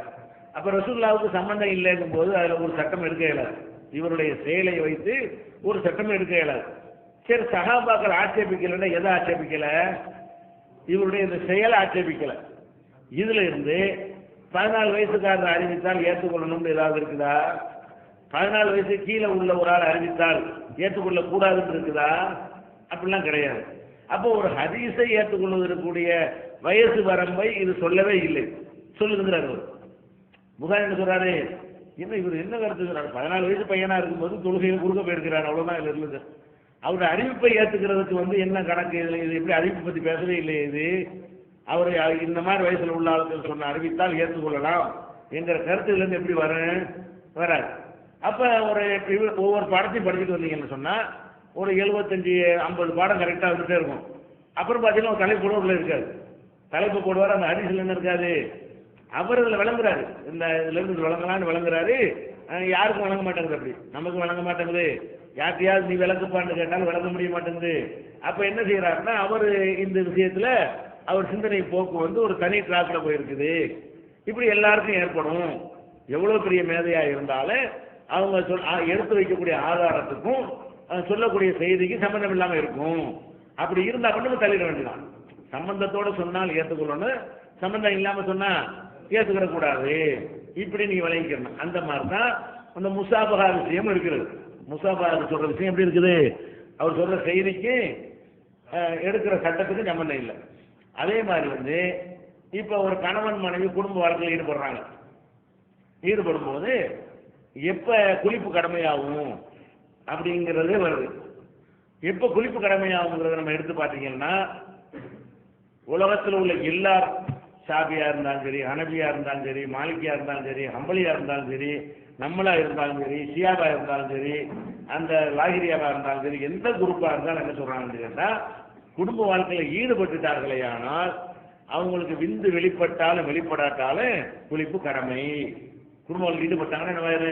அப்ப ரசூலுல்லாஹ்வுக்கு சம்பந்தம் இல்லைங்கும் போது அதுல ஒரு சட்டம் எடுக்க இயலாது. இவருடைய செயலை வைத்து ஒரு சட்டம் எடுக்க இயலாது. சரி, சஹாபாக்கள் ஆட்சேபிக்கலன்னா எதை ஆட்சேபிக்கல? இவருடைய இந்த செயலை ஆட்சேபிக்கல. இதுல இருந்து 14 வயசுக்காரர் அறிவித்தால் ஏற்றுக்கொள்ளணும்னு ஏதாவது இருக்குதா? 14 வயசு கீழே உள்ள ஒரு ஆள் அறிவித்தால் ஏற்றுக்கொள்ள கூடாதுன்னு இருக்குதா? அப்படிலாம் கிடையாது. அப்போ ஒரு ஹதீஸை ஏற்றுக்கொள்வதற்குரிய வயசு வரம்பை இது சொல்லவே இல்லை. சொல்லுங்கிறார் புகாரி. என்ன சொல்றாரு, என்ன இவர் என்ன கருத்து சொல்றாரு? 14 வயசு பையனா இருக்கும்போது தொழுகையில் குறுக்க போயிருக்கிறார், அவ்வளவுதான் இதுல இருந்தது. அவருடைய அறிவிப்பை ஏற்றுக்கிறதுக்கு வந்து என்ன கணக்கு? இது எப்படி அறிவிப்பை பத்தி பேசவே இல்லையே. இது அவர் இந்த மாதிரி வயசுல உள்ள ஆளுக்கு சொன்ன அறிவித்தால் ஏற்றுக்கொள்ளலாம் என்கிற கருத்துல இருந்து எப்படி வராது. அப்ப ஒரு ஒவ்வொரு பாடத்தையும் படிச்சுட்டு வந்தீங்கன்னு சொன்னா ஒரு 75-50 பாடம் கரெக்டா வந்துட்டே இருக்கும். அப்புறம் பார்த்தீங்கன்னா ஒரு தலைப்பு கூட இருக்காது. தலைப்பு போடுவார், அந்த ஹதீஸ்ல என்ன இருக்காது. அவர் இதுல விளங்குறாரு, இந்த இதுல இருந்து விளங்கலான்னு விளங்குறாரு. யாருக்கும் வழங்க மாட்டேங்குது, அப்படி நமக்கு வழங்க மாட்டேங்குது. யார்கிட்டயாவது நீ விளக்குப்பான்னு கேட்டாலும் விளங்க முடிய மாட்டேங்குது. அப்ப என்ன செய்யறாருன்னா, அவர் இந்த விஷயத்துல அவர் சிந்தனை போக்கு வந்து ஒரு தனி டிராக்ல போயிருக்குது. இப்படி எல்லாருக்கும் ஏற்படும். எவ்வளவு பெரிய மேதையா இருந்தாலும் அவங்க எடுத்து வைக்கக்கூடிய ஆதாரத்துக்கும் சொல்லக்கூடிய செய்திக்கு சம்பந்தம் இல்லாம இருக்கும். அப்படி இருந்தா மட்டும் தள்ளிட வேண்டியதான். சம்பந்தத்தோட சொன்னால் ஏற்றுக்கொள்ளணும், சம்பந்தம் இல்லாம சொன்னா ஏற்றுக்கிற கூடாது. இப்படி நீங்க விளங்கிக்கணும். அந்த மாதிரி தான் அந்த முசாபகா விஷயம் இருக்கிறது. முசாபகா சொல்ற விஷயம் எப்படி இருக்குது? அவர் சொல்ற செய்திக்கு எடுக்கிற சட்டத்துக்கு சம்பந்தம் இல்லை. அதே மாதிரி இப்ப ஒரு கணவன் மனைவி குடும்ப வாழ்க்கையில் ஈடுபடுறாங்க. ஈடுபடும் போது எப்ப குளிப்பு கடமையாகும் அப்படிங்கிறதே வருது. எப்ப குளிப்பு கடமையாகுங்கிறத நம்ம எடுத்து பார்த்தீங்கன்னா, உலகத்தில் உள்ள எல்லா ஷாபியா இருந்தாலும் சரி, ஹனபியா இருந்தாலும் சரி, மாலிகியா இருந்தாலும் சரி, ஹம்பலியா இருந்தாலும் சரி, நம்மளா இருந்தாலும் சரி, ஷியாபா இருந்தாலும் சரி, அந்த லாகிரியாவா இருந்தாலும் சரி, எந்த குரூப்பா இருந்தாலும் என்ன சொல்றாங்கன்னு கேட்டா, குடும்ப வாழ்க்கையில் ஈடுபட்டுட்டார்களே ஆனால் அவங்களுக்கு விந்து வெளிப்பட்டாலும் வெளிப்படாட்டாலும் குளிப்பு கடமை. குடும்ப வாழ்க்கை ஈடுபட்டாங்கன்னா என்ன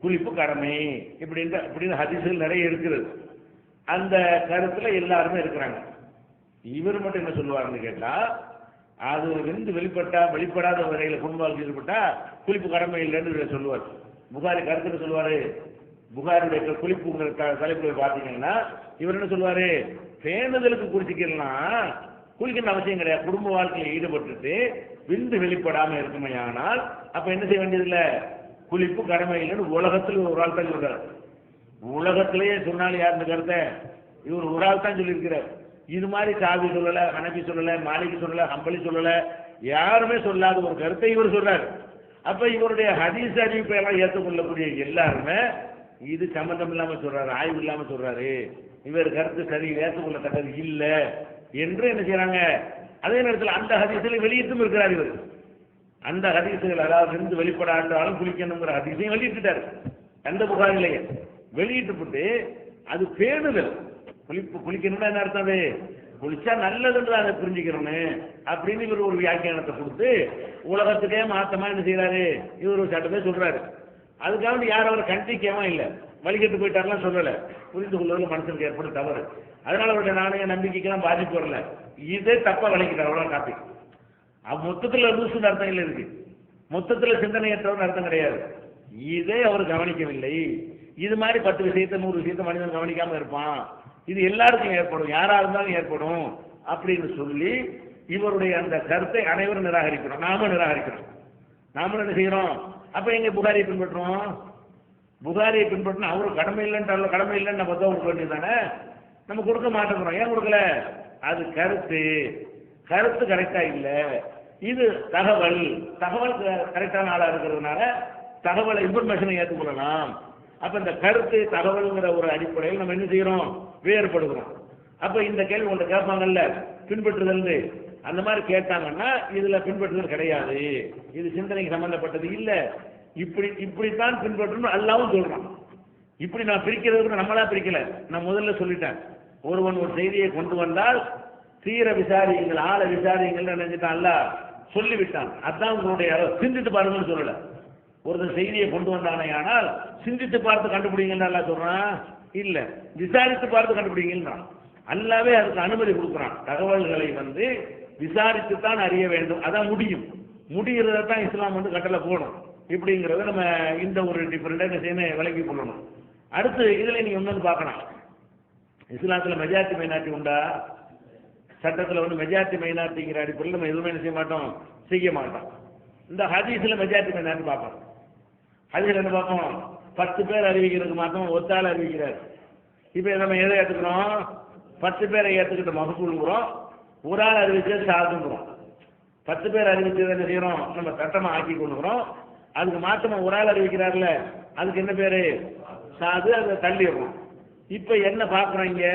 குளிப்பு கடமை இப்படின்னு ஹதீஸ்கள் நிறைய இருக்குது. அந்த கருத்துல எல்லாருமே இருக்கிறாங்க. இவர் மட்டும் என்ன சொல்லுவாருன்னு கேட்டா, அது விந்து வெளிப்படாத வரையில குடும்ப வாழ்க்கை ஈடுபட்டா குளிப்பு கடமை இல்லைன்னு சொல்லுவார். புகாரி கருத்துன்னு சொல்லுவாரு. புகாரியுடைய குளிப்புங்கிற தலைப்புல பாத்தீங்கன்னா இவர் என்ன சொல்லுவாரு, பேணுதலுக்கு குளிச்சிக்கலாம், குளிக்கணும் அவசியம் கிடையாது. குடும்ப வாழ்க்கையில் ஈடுபட்டுட்டு விந்து வெளிப்படாம இருக்குமையானால் அப்ப என்ன செய்ய வேண்டியதில்லை, குளிப்பு கடமை இல்லைன்னு உலகத்துல ஒரு ஆள் தான் சொல்றாரு. உலகத்திலேயே சொன்னாலும் யார் இந்த கருத்தை இவர் ஒரு ஆள் தான் சொல்லியிருக்கிறார். இது மாதிரி சாபி சொல்லல, ஹனபி சொல்லல, மாலிகி சொல்லல, ஹம்பலி சொல்லல, யாருமே சொல்லாத ஒரு கருத்தை இவர் சொல்றாரு. அப்ப இவருடைய ஹதீஸ் அறிவிப்பை எல்லாம் ஏற்றுக்கொள்ளக்கூடிய எல்லாருமே இது சம்பந்தம் இல்லாம சொல்றாரு, ஆய்வு இல்லாம சொல்றாரு, இவர் கருத்து சரி ஏற்றுக்கொள்ளத்தக்கது இல்லை என்று என்ன செய்யறாங்க. அதே நேரத்தில் அந்த ஹதீஸ்களை வெளியிட்டும் இருக்கிறார் இவர். அந்த ஹதீசுகள் அதாவது இருந்து வெளிப்படாட்டாலும் குளிக்கணுங்கிற ஹதீஸையும் வெளியிட்டுட்டார். அந்த புகாரிலேயே வெளியிட்டு அது பேணுதல், குளிக்கணும்னா என்ன அர்த்தம், அது குளிச்சா நல்லதுன்னு அதை புரிஞ்சுக்கிறோன்னு அப்படின்னு இவர் ஒரு வியாக்கியானத்தை கொடுத்து உலகத்துக்கே மாத்தமா என்ன செய்யறாரு, இவர் ஒரு சட்டத்தை சொல்றாரு. அதுக்காக யாரும் அவர் கண்டிக்கமா இல்லை, வழிகட்டு போயிட்டாருலாம் சொல்லல. புரிந்து கொள்வதில் மனுஷனுக்கு ஏற்படும் தவறு. அதனால அவருடைய நாணய நம்பிக்கைக்கெல்லாம் பாதிப்பு வரல. இதே தப்பா விளக்கிட்டார், அவ்வளவு காப்பி. மொத்தத்துல லூசுன்னு அர்த்தம் இல்லை இருக்கு, மொத்தத்துல சிந்தனையற்றவன் அர்த்தம் கிடையாது. இதே அவர் கவனிக்கவில்லை. இது மாதிரி 10 விஷயத்தை 100 விஷயத்தை மனிதன் கவனிக்காம இருப்பான், இது எல்லாருக்கும் ஏற்படும், யாரா இருந்தாலும் ஏற்படும் அப்படின்னு சொல்லி இவருடைய அந்த கருத்தை அனைவரும் நிராகரிக்கிறோம். நாமும் நிராகரிக்கிறோம். நாமளும் என்ன செய்யறோம், அப்ப எங்க புகாரியை பின்பற்றுறோம். புகாரியை பின்பற்றணும் அவரு கடமை இல்லைன்னு கடமை இல்லைன்னு நம்ம கொடுக்க வேண்டியது தானே. நம்ம கொடுக்க மாட்டேங்கிறோம். ஏன் கொடுக்கல, அது கருத்து கரெக்டா இல்ல, இது தகவல் கரெக்டான ஆளா இருக்கிறதுனால தகவலை இன்ஃபர்மேஷனை ஏற்றுக்கொள்ளலாம். அப்ப இந்த கருத்து தகவல்ங்கிற ஒரு அடிப்படையில் நம்ம என்ன செய்யறோம், வேறுபடுகிறோம். அப்ப இந்த கேள்வி ஒன்று கேட்பாங்கல்ல, பின்பற்றுதல் அந்த மாதிரி கேட்டாங்கன்னா இதுல பின்பற்றுதல் கிடையாது, இது சிந்தனைக்கு சம்பந்தப்பட்டது இல்ல, இப்படித்தான் பின்பற்றணும் அல்லாவும் சொல்றான். இப்படி நான் பிரிக்கிறது நம்மளா பிரிக்கல. நான் முதல்ல சொல்லிட்டேன், ஒருவன் ஒரு செய்தியை கொண்டு வந்தால் தீர விசாரியுங்கள், ஆள விசாரியுங்கள் நினைச்சிட்டான், அல்ல சொல்லிவிட்டான். அதான் உங்களுடைய சிந்தித்து பாருங்கன்னு சொல்லல. ஒரு செய்தியை கொண்டு வந்தானே ஆனால் சிந்தித்து பார்த்து கண்டுபிடிங்கன்னு அல்ல சொல்றான், இல்ல விசாரித்து பார்த்து கண்டுபிடிங்கன்றான். அல்லாவே அதுக்கு அனுமதி கொடுக்குறான். தகவல்களை விசாரித்துத்தான் அறிய வேண்டும், அதான் முடிகிறத தான் இஸ்லாம் கட்டளை போடும். இப்படிங்கிறத நம்ம இந்த ஒரு டிஃபரெண்டா விளங்கி கொள்ளணும். அடுத்து இதுல நீங்க ஒண்ணு பார்க்கணும், இஸ்லாத்துல மெஜாரிட்டி மைனாரிட்டி உண்டா? சட்டத்துல மெஜாரிட்டி மைனாரிட்டிங்கிற அடிப்படையில் நம்ம எதுவுமே செய்ய மாட்டோம். இந்த ஹதீஸ்ல மெஜாரிட்டி மைனாரிட்டி பார்ப்போம். ஹதீஸ்ல என்ன பார்ப்போம், 10 பேர் அறிவிக்கிறதுக்கு மாத்தம் ஒத்தாள் அறிவிக்கிறார். இப்ப நம்ம எதை ஏத்துக்கிறோம், 10 பேரை ஏத்துக்கிட்ட மகசூல்ங்கிறோம், ஒரு ஆள் அறிவிச்சது சாதுங்கிறோம். 10 பேர் அறிவிச்சது என்ன செய்யறோம், நம்ம சட்டமா ஆக்கி கொள்ளுகிறோம். அதுக்கு மாத்தமா ஒரு ஆள் அறிவிக்கிறார்ல, அதுக்கு என்ன பேரு, சாது, அதை தள்ளிடுறோம். இப்ப என்ன பாக்குறோம், இங்க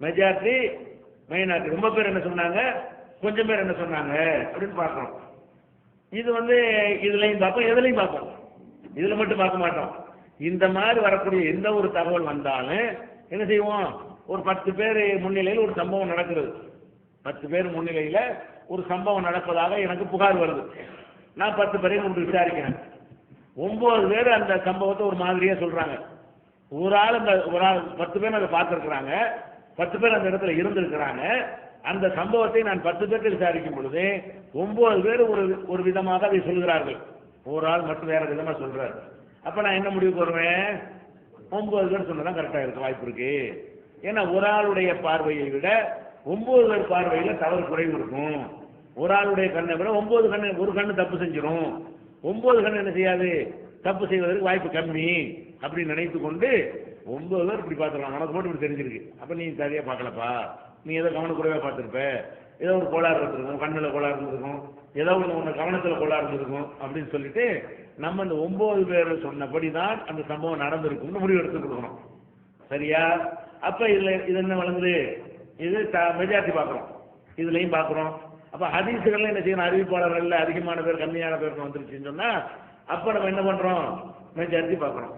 மெஜாரிட்டி மைனாரிட்டி, ரொம்ப பேர் என்ன சொன்னாங்க, கொஞ்சம் பேர் என்ன சொன்னாங்க அப்படின்னு பாக்குறோம். இது இதுலயும் பார்ப்போம், எதுலையும் பார்ப்போம், இதுல மட்டும் பார்க்க மாட்டோம். இந்த மாதிரி வரக்கூடிய எந்த ஒரு தகவல் வந்தாலும் என்ன செய்வோம், ஒரு 10 பேர் முன்னிலையில் ஒரு சம்பவம் நடக்கிறது, 10 பேர் முன்னிலையில ஒரு சம்பவம் நடப்பதாக எனக்கு புகார் வருது. நான் 10 பேரையும் உங்களுக்கு விசாரிக்கிறேன். 9 பேர் அந்த சம்பவத்தை ஒரு மாதிரியா சொல்றாங்க. ஒரு ஆள் 10 பேர் அதை பார்த்துருக்கிறாங்க, 10 பேர் அந்த இடத்துல இருந்திருக்கிறாங்க. அந்த சம்பவத்தை நான் 10 பேருக்கு விசாரிக்கும் பொழுது 9 பேர் ஒரு விதமாக அதை சொல்கிறார்கள், ஒரு ஆள் மட்டும் வேற விதமா சொல்றாரு. அப்ப நான் என்ன முடிவுக்கு வருவேன், 9 பேர் சொன்னதான் கரெக்டா இருக்க வாய்ப்பு இருக்கு. ஏன்னா ஒரு ஆளுடைய பார்வையை விட 9 பேர் பார்வையில தவறு குறைவு இருக்கும். ஒரு ஆளுடைய கண்ணை விட 9 கண்ணு, ஒரு கண்ணு தப்பு செஞ்சிடும். 9 கண்ணு என்ன செய்யாது, தப்பு செய்வதற்கு வாய்ப்பு கம்மி அப்படின்னு நினைத்து கொண்டு 9 பேர் இப்படி பார்த்துருவாங்க. உனக்கு மட்டும் இப்படி தெரிஞ்சிருக்கு, அப்ப நீ சரியா பார்க்கலப்பா, நீ ஏதோ கவனக்குறைவா பார்த்துருப்ப, ஏதோ ஒரு கோளாறு இருந்திருக்கும், கண்ணில் கோளாறு இருந்திருக்கும், ஏதோ ஒன்று கவனத்தில் கோளாறு இருந்திருக்கும் அப்படின்னு சொல்லிட்டு நம்ம இந்த 9 பேர் சொன்னபடி தான் அந்த சம்பவம் நடந்திருக்கும்னு முடிவு எடுத்து கொடுக்கணும். சரியா? அப்ப இதுல இது என்ன வழங்குது, இது மெஜாரிட்டி பார்க்குறோம், இதுலையும் பார்க்குறோம். அப்ப ஹதீஸுகள்ல என்ன செய்யணும், அறிவிப்பாளர்கள் அதிகமான பேர் கம்மியான பேர் வந்துருச்சுன்னு சொன்னா அப்ப நம்ம என்ன பண்றோம், மெஜாரிட்டி பார்க்குறோம்.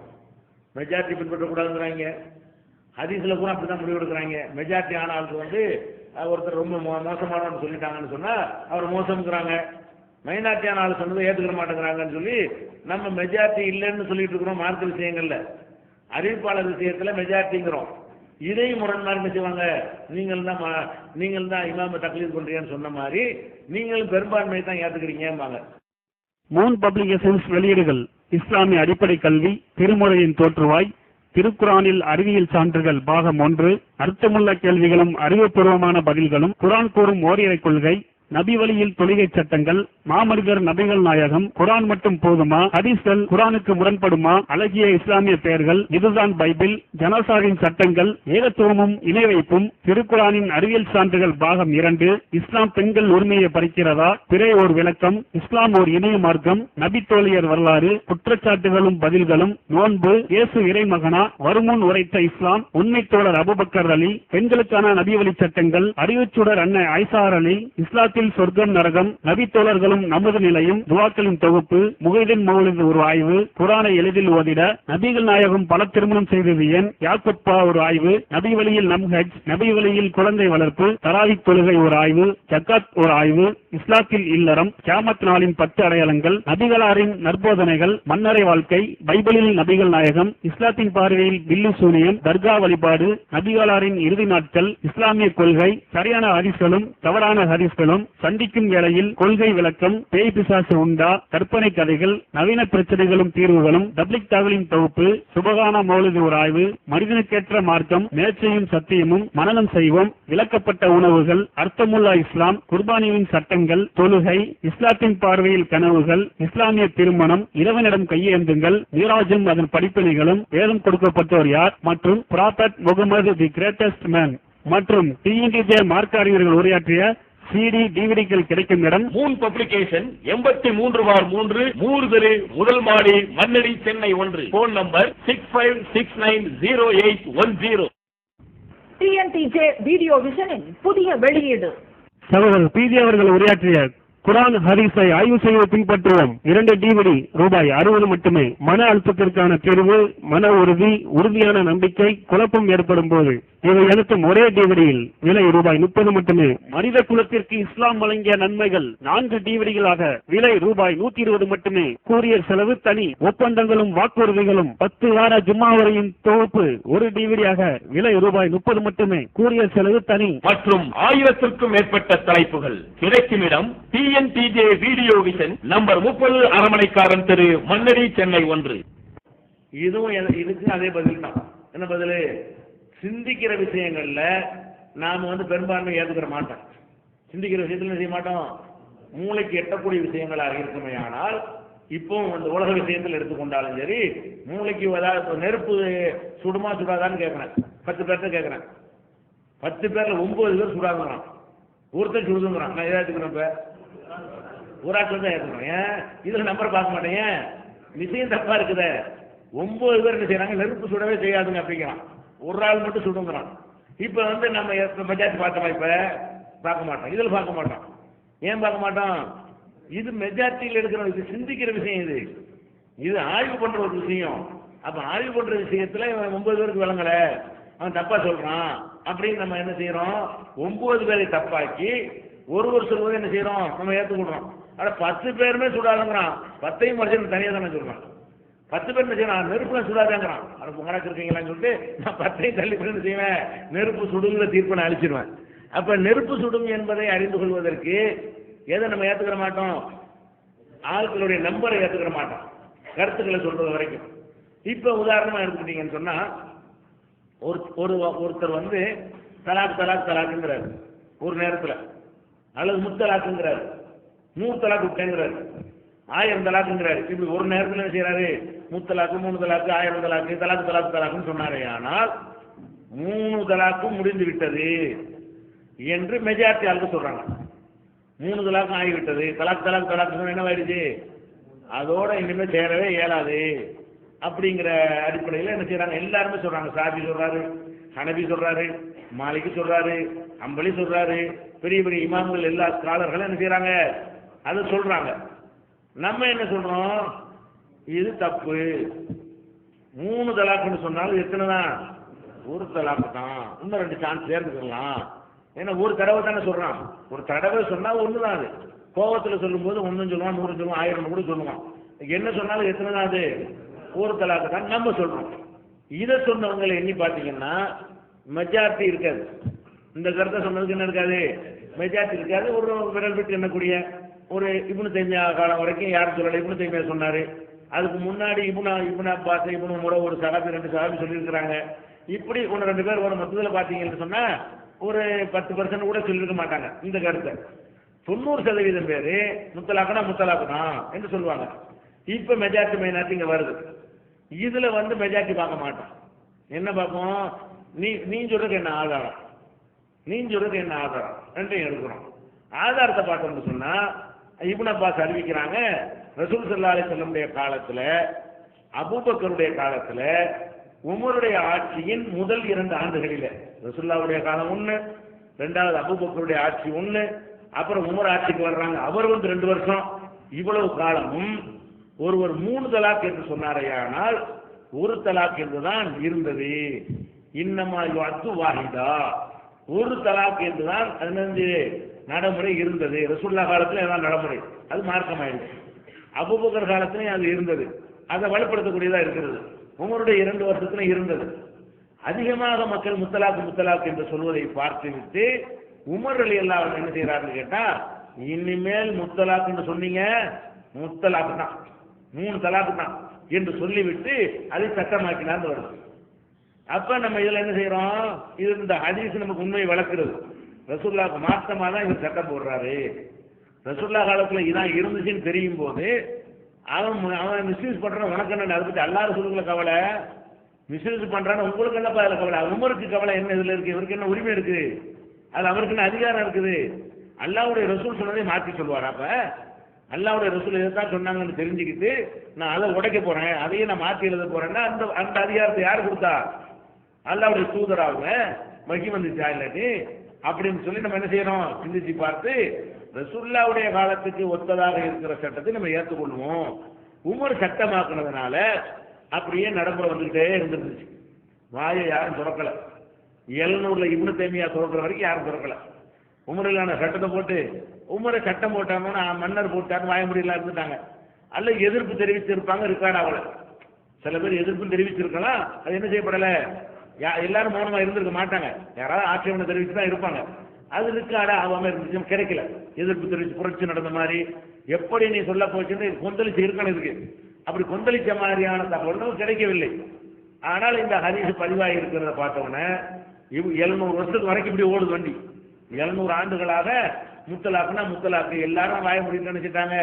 மெஜாரிட்டி பின்பற்றக்கூடாதுங்கிறாங்க. ஹதீஸ்ல கூட அப்படிதான் முடிவு எடுக்கிறாங்க. மெஜாரிட்டி ஆன ஆளுக்கு ஒருத்தர் ரொம்ப மோசமானவன்னு சொல்லிட்டாங்கன்னு சொன்னா அவர் மோசம்ங்கிறாங்க. மைனாரிட்டியான ஆள் சொன்னதை ஏற்றுக்கிற மாட்டேங்கிறாங்கன்னு சொல்லி நம்ம மெஜாரிட்டி இல்லைன்னு சொல்லிட்டு இருக்கிறோம். மார்க்க விஷயங்கள்ல அறிவிப்பாளர் விஷயத்துல மெஜாரிட்டிங்கிறோம். இதையும் முரண்மாரி என்ன செய்வாங்க, நீங்கள் தான் இமாம தக்லீத் பண்றீங்கன்னு சொன்ன மாதிரி நீங்களும் பெரும்பான்மையை தான் ஏற்றுக்கிறீங்கம்பாங்க. மூன் பப்ளிகேஷன்ஸ் வெளியீடுகள்: இஸ்லாமிய அடிப்படை கல்வி, திருமுறையின் தோற்றுவாய், திருக்குரானில் அறிவியல் சான்றுகள் பாகம் 1, அர்த்தமுள்ள கேள்விகளும் அறிவுபூர்வமான பதில்களும், குரான் கூறும் ஓரிரை கொள்கை, நபி வழியில் தொழுகை சட்டங்கள், மாமனிதர் நபிகள் நாயகம், குரான் மட்டும் போதுமா, ஹதீஸ்கள் குரானுக்கு முரண்படுமா, அழகிய இஸ்லாமிய பெயர்கள், இதுதான் பைபிள், ஜனாசாவின் சட்டங்கள், ஏகத்துவமும் இணை வைப்பும், திருக்குரானின் அறிவியல் சான்றுகள் பாகம் 2, இஸ்லாம் பெண்கள் உரிமையை பறிக்கிறதா, பிறை ஓர் விளக்கம், இஸ்லாம் ஓர் இணைய மார்க்கம், நபி தோழியர் வரலாறு, குற்றச்சாட்டுகளும் பதில்களும், நோன்பு, இயேசு இறைமகனா, வருமுன் உரைத்த இஸ்லாம், உண்மை தோழர் அபுபக்கர் அலி, பெண்களுக்கான நபி வழி சட்டங்கள், அறிவுச்சுடர் அன்னை ஐசார் அலி, இஸ்லாத்தில் சொர்க்கம் நரகம், நபி தோழர்களும் நமது நிலையும், துவாக்களின் தொகுப்பு, முகைதின் மௌலிது ஒரு ஆய்வு, குரானை எளிதில் ஓதிட, நபிகள் நாயகம் பல திருமணம் செய்தது ஏன், யாக்குப்பா ஒரு ஆய்வு, நபி வழியில் நம்ஹஜ், நபி வழியில் குழந்தை வளர்ப்பு, தராவிக் தொழுகை ஒரு ஆய்வு, ஜக்காத் ஒரு ஆய்வு, இஸ்லாத்தில் இல்லறம், கியாமத் நாளின் 10 அடையாளங்கள், நபிகளாரின் நற்போதனைகள், மன்னரை வாழ்க்கை, பைபிளில் நபிகள் நாயகம், இஸ்லாத்தின் பார்வையில் பில்லி சூனியம், தர்கா வழிபாடு, நபிகளாரின் இறுதி நாட்கள், இஸ்லாமிய கொள்கை, சரியான ஹதீஸ்களும் தவறான ஹதீஸ்களும், சந்திக்கும் வேளையில் கொள்கை விளக்கம், பேய் பிசாசு உண்டா, கற்பனை கதைகள், நவீன பிரச்சனைகளும் தீர்வுகளும், தப்லிக் தகவலின் தொகுப்பு, சுபகான மௌலிது ஒரு ஆய்வு, மனிதனுக்கேற்ற மார்க்கம், நேர்ச்சையும் சத்தியமும், மனநம் செய்வோம், விளக்கப்பட்ட உணவுகள், அர்த்தமுல்லா இஸ்லாம், குர்பானியின் சட்டங்கள், தொழுகை, இஸ்லாத்தின் பார்வையில் கனவுகள், இஸ்லாமிய திருமணம், இறைவனிடம் கையேந்துங்கள், நீராஜும் அதன் படிப்பினைகளும், வேதம் கொடுக்கப்பட்டோர் யார் மற்றும் prophet Mohammed the greatest man மற்றும் TNTJ மார்க்க அறிஞர்கள் உரையாற்றிய CD டிவிடிகள் கிடைக்கும் இடம் மூன் பப்ளிகேஷன் 83/3 மூர்தரு முதல் மாடி Mannady Chennai 1. Phone number 65690810. TNTJ video விஷனின் புதிய வெளியீடு. சகோதரர் PJ அவர்கள் உரையாற்றிய குரான் ஹதீஸை ஆய்வு செய்து பின்பற்றுவோம். 2 DVD ரூபாய் 60 மட்டுமே. மன அழுத்தத்திற்கான தீர்வு, மன உறுதி, உறுதியான நம்பிக்கை, குழப்பம் ஏற்படும் போது இவை அனைத்தும் ஒரே டிவிடியில் விலை ரூபாய் 30 மட்டுமே. மனித குலத்திற்கு இஸ்லாம் வழங்கிய நன்மைகள் 4 டிவிடிகளாக விலை ரூபாய் 120 மட்டுமே. கூரியர் செலவு தனி. ஒப்பந்தங்களும் வாக்குறுதிகளும் 10 வார ஜும்மா வரையின் தொகுப்பு ஒரு டிவிடியாக விலை ரூபாய் 30 மட்டுமே. கூரியர் செலவு தனி. மற்றும் 1000க்கும் மேற்பட்ட தலைப்புகள் கிடைக்கும் இடம் TNTJ வீடியோ விஷன் நம்பர் 30 அரமனைக்காரன் தெரு மன்னடி சென்னை 1. இதுவும் இதுக்கு அதே பதில் தான். என்ன பதில்? சிந்திக்கிற விஷயங்கள்ல நாம பெரும்பான்மை ஏற்றுக்கிற மாட்டோம். சிந்திக்கிற விஷயத்துல செய்ய மாட்டோம். மூளைக்கு எட்டக்கூடிய விஷயங்களாக இருக்குமே. ஆனால் இப்போ உலக விஷயத்தில் எடுத்துக்கொண்டாலும் சரி, மூளைக்கு ஏதாவது நெருப்பு சுடுமா சுடாதான்னு கேட்கிறேன். 10 பேர்த்த கேட்கிறேன். 10 பேர்ல 9 பேர் சுடாதுங்கிறான், ஒருத்தர் சுடுதுங்கிறான். நான் எதை ஏற்றுக்கிறேன்? இப்ப ஊராட்சி தான் ஏற்றுக்கிறோம். ஏன் இதுல நம்பர் பார்க்க மாட்டேங்க, விஷயம் தப்பா இருக்குதே. 9 பேர் என்ன செய்யறாங்க, நெருப்பு சுடவே செய்யாதுங்க அப்படிங்கிறான். ஒரு ஆள் மட்டும் சுடுங்கிறான். இப்ப நம்ம மெஜாரிட்டி பார்த்தோமா? இப்ப பார்க்க மாட்டோம். இதுல பார்க்க மாட்டோம். ஏன் பார்க்க மாட்டோம்? இது மெஜாரிட்டியில் எடுக்கிற விஷயம், சிந்திக்கிற விஷயம். இது ஆய்வு பண்ற ஒரு விஷயம். அப்ப ஆய்வு பண்ற விஷயத்துல 9 பேருக்கு விளங்கல, அவன் தப்பா சொல்றான் அப்படின்னு நம்ம என்ன செய்யறோம்? 9 பேரை தப்பாக்கி ஒருவர் சொல்வதை என்ன செய்யறோம்? நம்ம ஏற்றுக்கொள்றோம். ஆனா 10 பேருமே சுடாதுங்கிறான். 10ஐயும் மனுஷன் தனியா தானே சொல்றான். 10 பேர் என்ன செய்யறான்? நெருப்புல சுடாதாங்கிறான். அது கணக்கு இருக்கீங்களான்னு சொல்லிட்டு நான் 10ஐயும் தள்ளி என்ன செய்வேன்? நெருப்பு சுடுங்கிற தீர்ப்பை நான் அழிச்சிருவேன். அப்ப நெருப்பு சுடும் என்பதை அறிந்து கொள்வதற்கு எதை நம்ம ஏத்துக்கிற மாட்டோம்? ஆட்களுடைய நம்பரை ஏத்துக்கிற மாட்டோம், கருத்துக்களை சொல்றது வரைக்கும். இப்ப உதாரணமா எடுத்துக்கிட்டீங்கன்னு சொன்னா ஒருத்தர் வந்து தலாக்குங்கிறாரு ஒரு நேரத்துல, அல்லது முத்தலாக்குங்கிறாரு, 100 தலாக்கு விட்டேங்கிறாரு, 1000 தலாக்குங்கிறாரு. இப்படி ஒரு நேரத்தில் என்ன செய்யறாரு? முத்தலாக்கு, 3 தலாக்கு, 1000 தலாக்கு, தலாக்குன்னு சொன்னாரே. ஆனால் 3 தலாக்கும் முடிந்து விட்டது என்று மெஜாரிட்டி ஆளுக்கு சொல்றாங்க. 3 தலாக்கும் ஆகிவிட்டது. தலாக்கு என்னவாயிடுச்சு? அதோட இனிமே சேரவே இயலாது அப்படிங்கிற அடிப்படையில் என்ன செய்யறாங்க? எல்லாருமே சொல்றாங்க. சாபி சொல்றாரு, ஹனபி சொல்றாரு, மாலிகி சொல்றாரு, அம்பலி சொல்றாரு, பெரிய பெரிய இமாம்கள் எல்லா ஸ்காலர்களும் என்ன செய்யறாங்க? அதை சொல்றாங்க. நம்ம என்ன சொல்றோம்? இது தப்பு. 3 தலாக்குன்னு சொன்னாலும் எத்தனை தான்? 1 தலாக்கு தான். இன்னும் 2 சான்ஸ் சேர்ந்துக்கலாம். ஏன்னா ஒரு தடவை தானே சொல்றான். ஒரு தடவை சொன்னா ஒண்ணுதான். அது கோபத்தில் சொல்லும் போது 1 சொல்லுவான், 100 சொல்லுவான், 1000 கூட சொல்லுவான். என்ன சொன்னாலும் எத்தனை தான்? அது 1 தலாக்கு தான் நம்ம சொல்றோம். இதை சொன்னவங்களை எண்ணி பார்த்தீங்கன்னா மெஜாரிட்டி இருக்காது. இந்த கருத்தை சொன்னதுக்கு என்ன இருக்காது? மெஜாரிட்டி இருக்காது. ஒரு விரல் விட்டு எண்ணக்கூடிய ஒரு இப்னு தைமியா காலம் வரைக்கும் யாரும் சொல்லலை. இப்னு தைமியா சொன்னாரு. அதுக்கு முன்னாடி இப்னு அப்பாஸ், இப்னு உமர், ஒரு சஹாபி 2 சஹாபி சொல்லியிருக்கிறாங்க. இப்படி 1-2 பேர் ஒரு மொத்தத்தில் பார்த்தீங்கன்னு சொன்னா ஒரு 10% கூட சொல்லியிருக்க மாட்டாங்க இந்த கருத்தை. 90% பேர் முத்தலாக்கு தான் என்று சொல்லுவாங்க. இப்ப மெஜாரிட்டி மைனாரிட்டி இங்க வருது. இதுல வந்து மெஜாரிட்டி பார்க்க மாட்டோம். என்ன பார்ப்போம்? நீ சொல்றதுக்கு என்ன ஆதாரம், நீ சொல்றதுக்கு என்ன ஆதாரம் ரெண்டையும் எடுக்கிறோம். ஆதாரத்தை பார்த்தோம்னு சொன்னா இப்னு அப்பாஸ் அறிவிக்கிறாங்க, ரசூல் ஸல்லல்லாஹு அலைஹி வஸல்லம் காலத்துல, அபூபக்கருடைய காலத்துல, உமருடைய ஆட்சியின் முதல் 2 ஆண்டுகளில, ரசூலுல்லாஹ்வுடைய காலம் 1, 2வது அபூபக்கருடைய ஆட்சி 1, அப்புறம் உமர் ஆட்சிக்கு வர்றாங்க, அவர் வந்து 2 வருஷம். இவ்வளவு காலமும் ஒருவர் 3 தலாக் என்று சொன்னாரையானால் 1 தலாக் என்றுதான் இருந்தது. இன்னமா யுஅத்து வாஹிதா, 1 தலாக் என்றுதான் அது நடைமுறை இருந்தது. ரசூலுல்லாஹ் காலத்துல அதான் நடைமுறை. அது மார்க்கமாயிடுச்சு. அபூபக்கர் காலத்திலையும் அது இருந்தது. அதை வலுப்படுத்தக்கூடியதா இருக்கிறது. உமருடைய 2 வருஷத்துல இருந்தது. அதிகமாக மக்கள் முத்தலாக் என்று சொல்வதை பார்த்துவிட்டு உமர் ரலியல்லாஹு அன்ஹு என்ன செய்யறாருன்னு கேட்டா, இனிமேல் முத்தலாக் என்று சொன்னீங்க, முத்தலாக்கு தான், 3 தலாக்கு தான் என்று சொல்லிவிட்டு அதை சட்டமாக்கினான்னு வருது. அப்ப நம்ம இதுல என்ன செய்யறோம்? இது இந்த ஹதீஸ் நமக்கு உண்மையை வளர்க்கிறது. ரசூலுல்லாஹ்க்கு மாற்றமா தான் இவர் சட்டம் போடுறாரு. ரசூலுல்லாஹ் காலத்துல இதான் இருந்துச்சுன்னு தெரியும் போது அவன் மிஸ்யூஸ் பண்றான். உனக்கு என்ன? அதை பத்தி அல்லாஹ் ரசூலுக்குள்ள கவலை. மிஸ்யூஸ் பண்றான்னு உங்களுக்கு என்னப்பா அதுல கவலை? உமருக்கு கவலை என்ன? இதுல இருக்கு. இவருக்கு என்ன உரிமை இருக்கு? அது அவருக்கு என்ன அதிகாரம் இருக்குது? அல்லாஹ்வுடைய ரசூல் சொன்னதை மாற்றி சொல்லுவார். அப்ப அல்லாஹ்வுடைய ரசூல் இதைத்தான் சொன்னாங்கன்னு தெரிஞ்சுக்கிட்டு நான் அதை உடைக்க போறேன், அதையே நான் மாற்றி எழுத போறேன்னா அந்த அதிகாரத்தை யார் கொடுத்தா? அல்லாஹ்வுடைய தூதராக வகி வந்துச்சா இல்லாட்டி அப்படின்னு சொல்லி நம்ம என்ன செய்யறோம்? சிந்திச்சு பார்த்து ரசூலுல்லாஹ்வுடைய காலத்துக்கு ஒத்ததாக இருக்கிற சட்டத்தை நம்ம ஏற்றுக்கொள்வோம். உமர் சட்டமாக்குனதுனால அப்படியே நடைமுறை வந்துகிட்டே இருந்துருந்துச்சு. வாயை யாரும் திறக்கல. 700ல இப்னு தைமியா திறக்கிற வரைக்கும் யாரும் திறக்கல. உமரிலான சட்டத்தை போட்டு உமரை சட்டம் போட்டாங்கன்னா மன்னர் போட்டான்னு வாய முடியலாம் இருந்துட்டாங்க. அல்ல எதிர்ப்பு தெரிவிச்சிருப்பாங்க, ரெக்கார்ட் ஆகல. சில பேர் எதிர்ப்பு தெரிவிச்சிருக்கலாம், அது என்ன செய்யப்படல. எல்லாரும் மௌனமா இருந்திருக்க மாட்டாங்க. யாராவது ஆட்சேபனை தெரிவிச்சு தான் இருப்பாங்க. அது ரெக்கார்டா ஆகாம இருந்துச்சு, கிடைக்கல. எதிர்ப்பு தெரிவிச்சு புரட்சி நடந்த மாதிரி எப்படி நீ சொல்ல போச்சுன்னு கொந்தளிச்சு இருக்கணும். இருக்கு அப்படி கொந்தளிச்ச மாதிரியான தகவல்கள் கிடைக்கவில்லை. ஆனால் இந்த ஹதீஸ் பதிவாகி இருக்கிறத பார்த்தோன்னே 700 வருஷத்துக்கு வரைக்கும் இப்படி ஓடுது வண்டி. 700 ஆண்டுகளாக முத்தலாக்கு எல்லாரும் வாய முடியும்னு நினைச்சிட்டாங்க.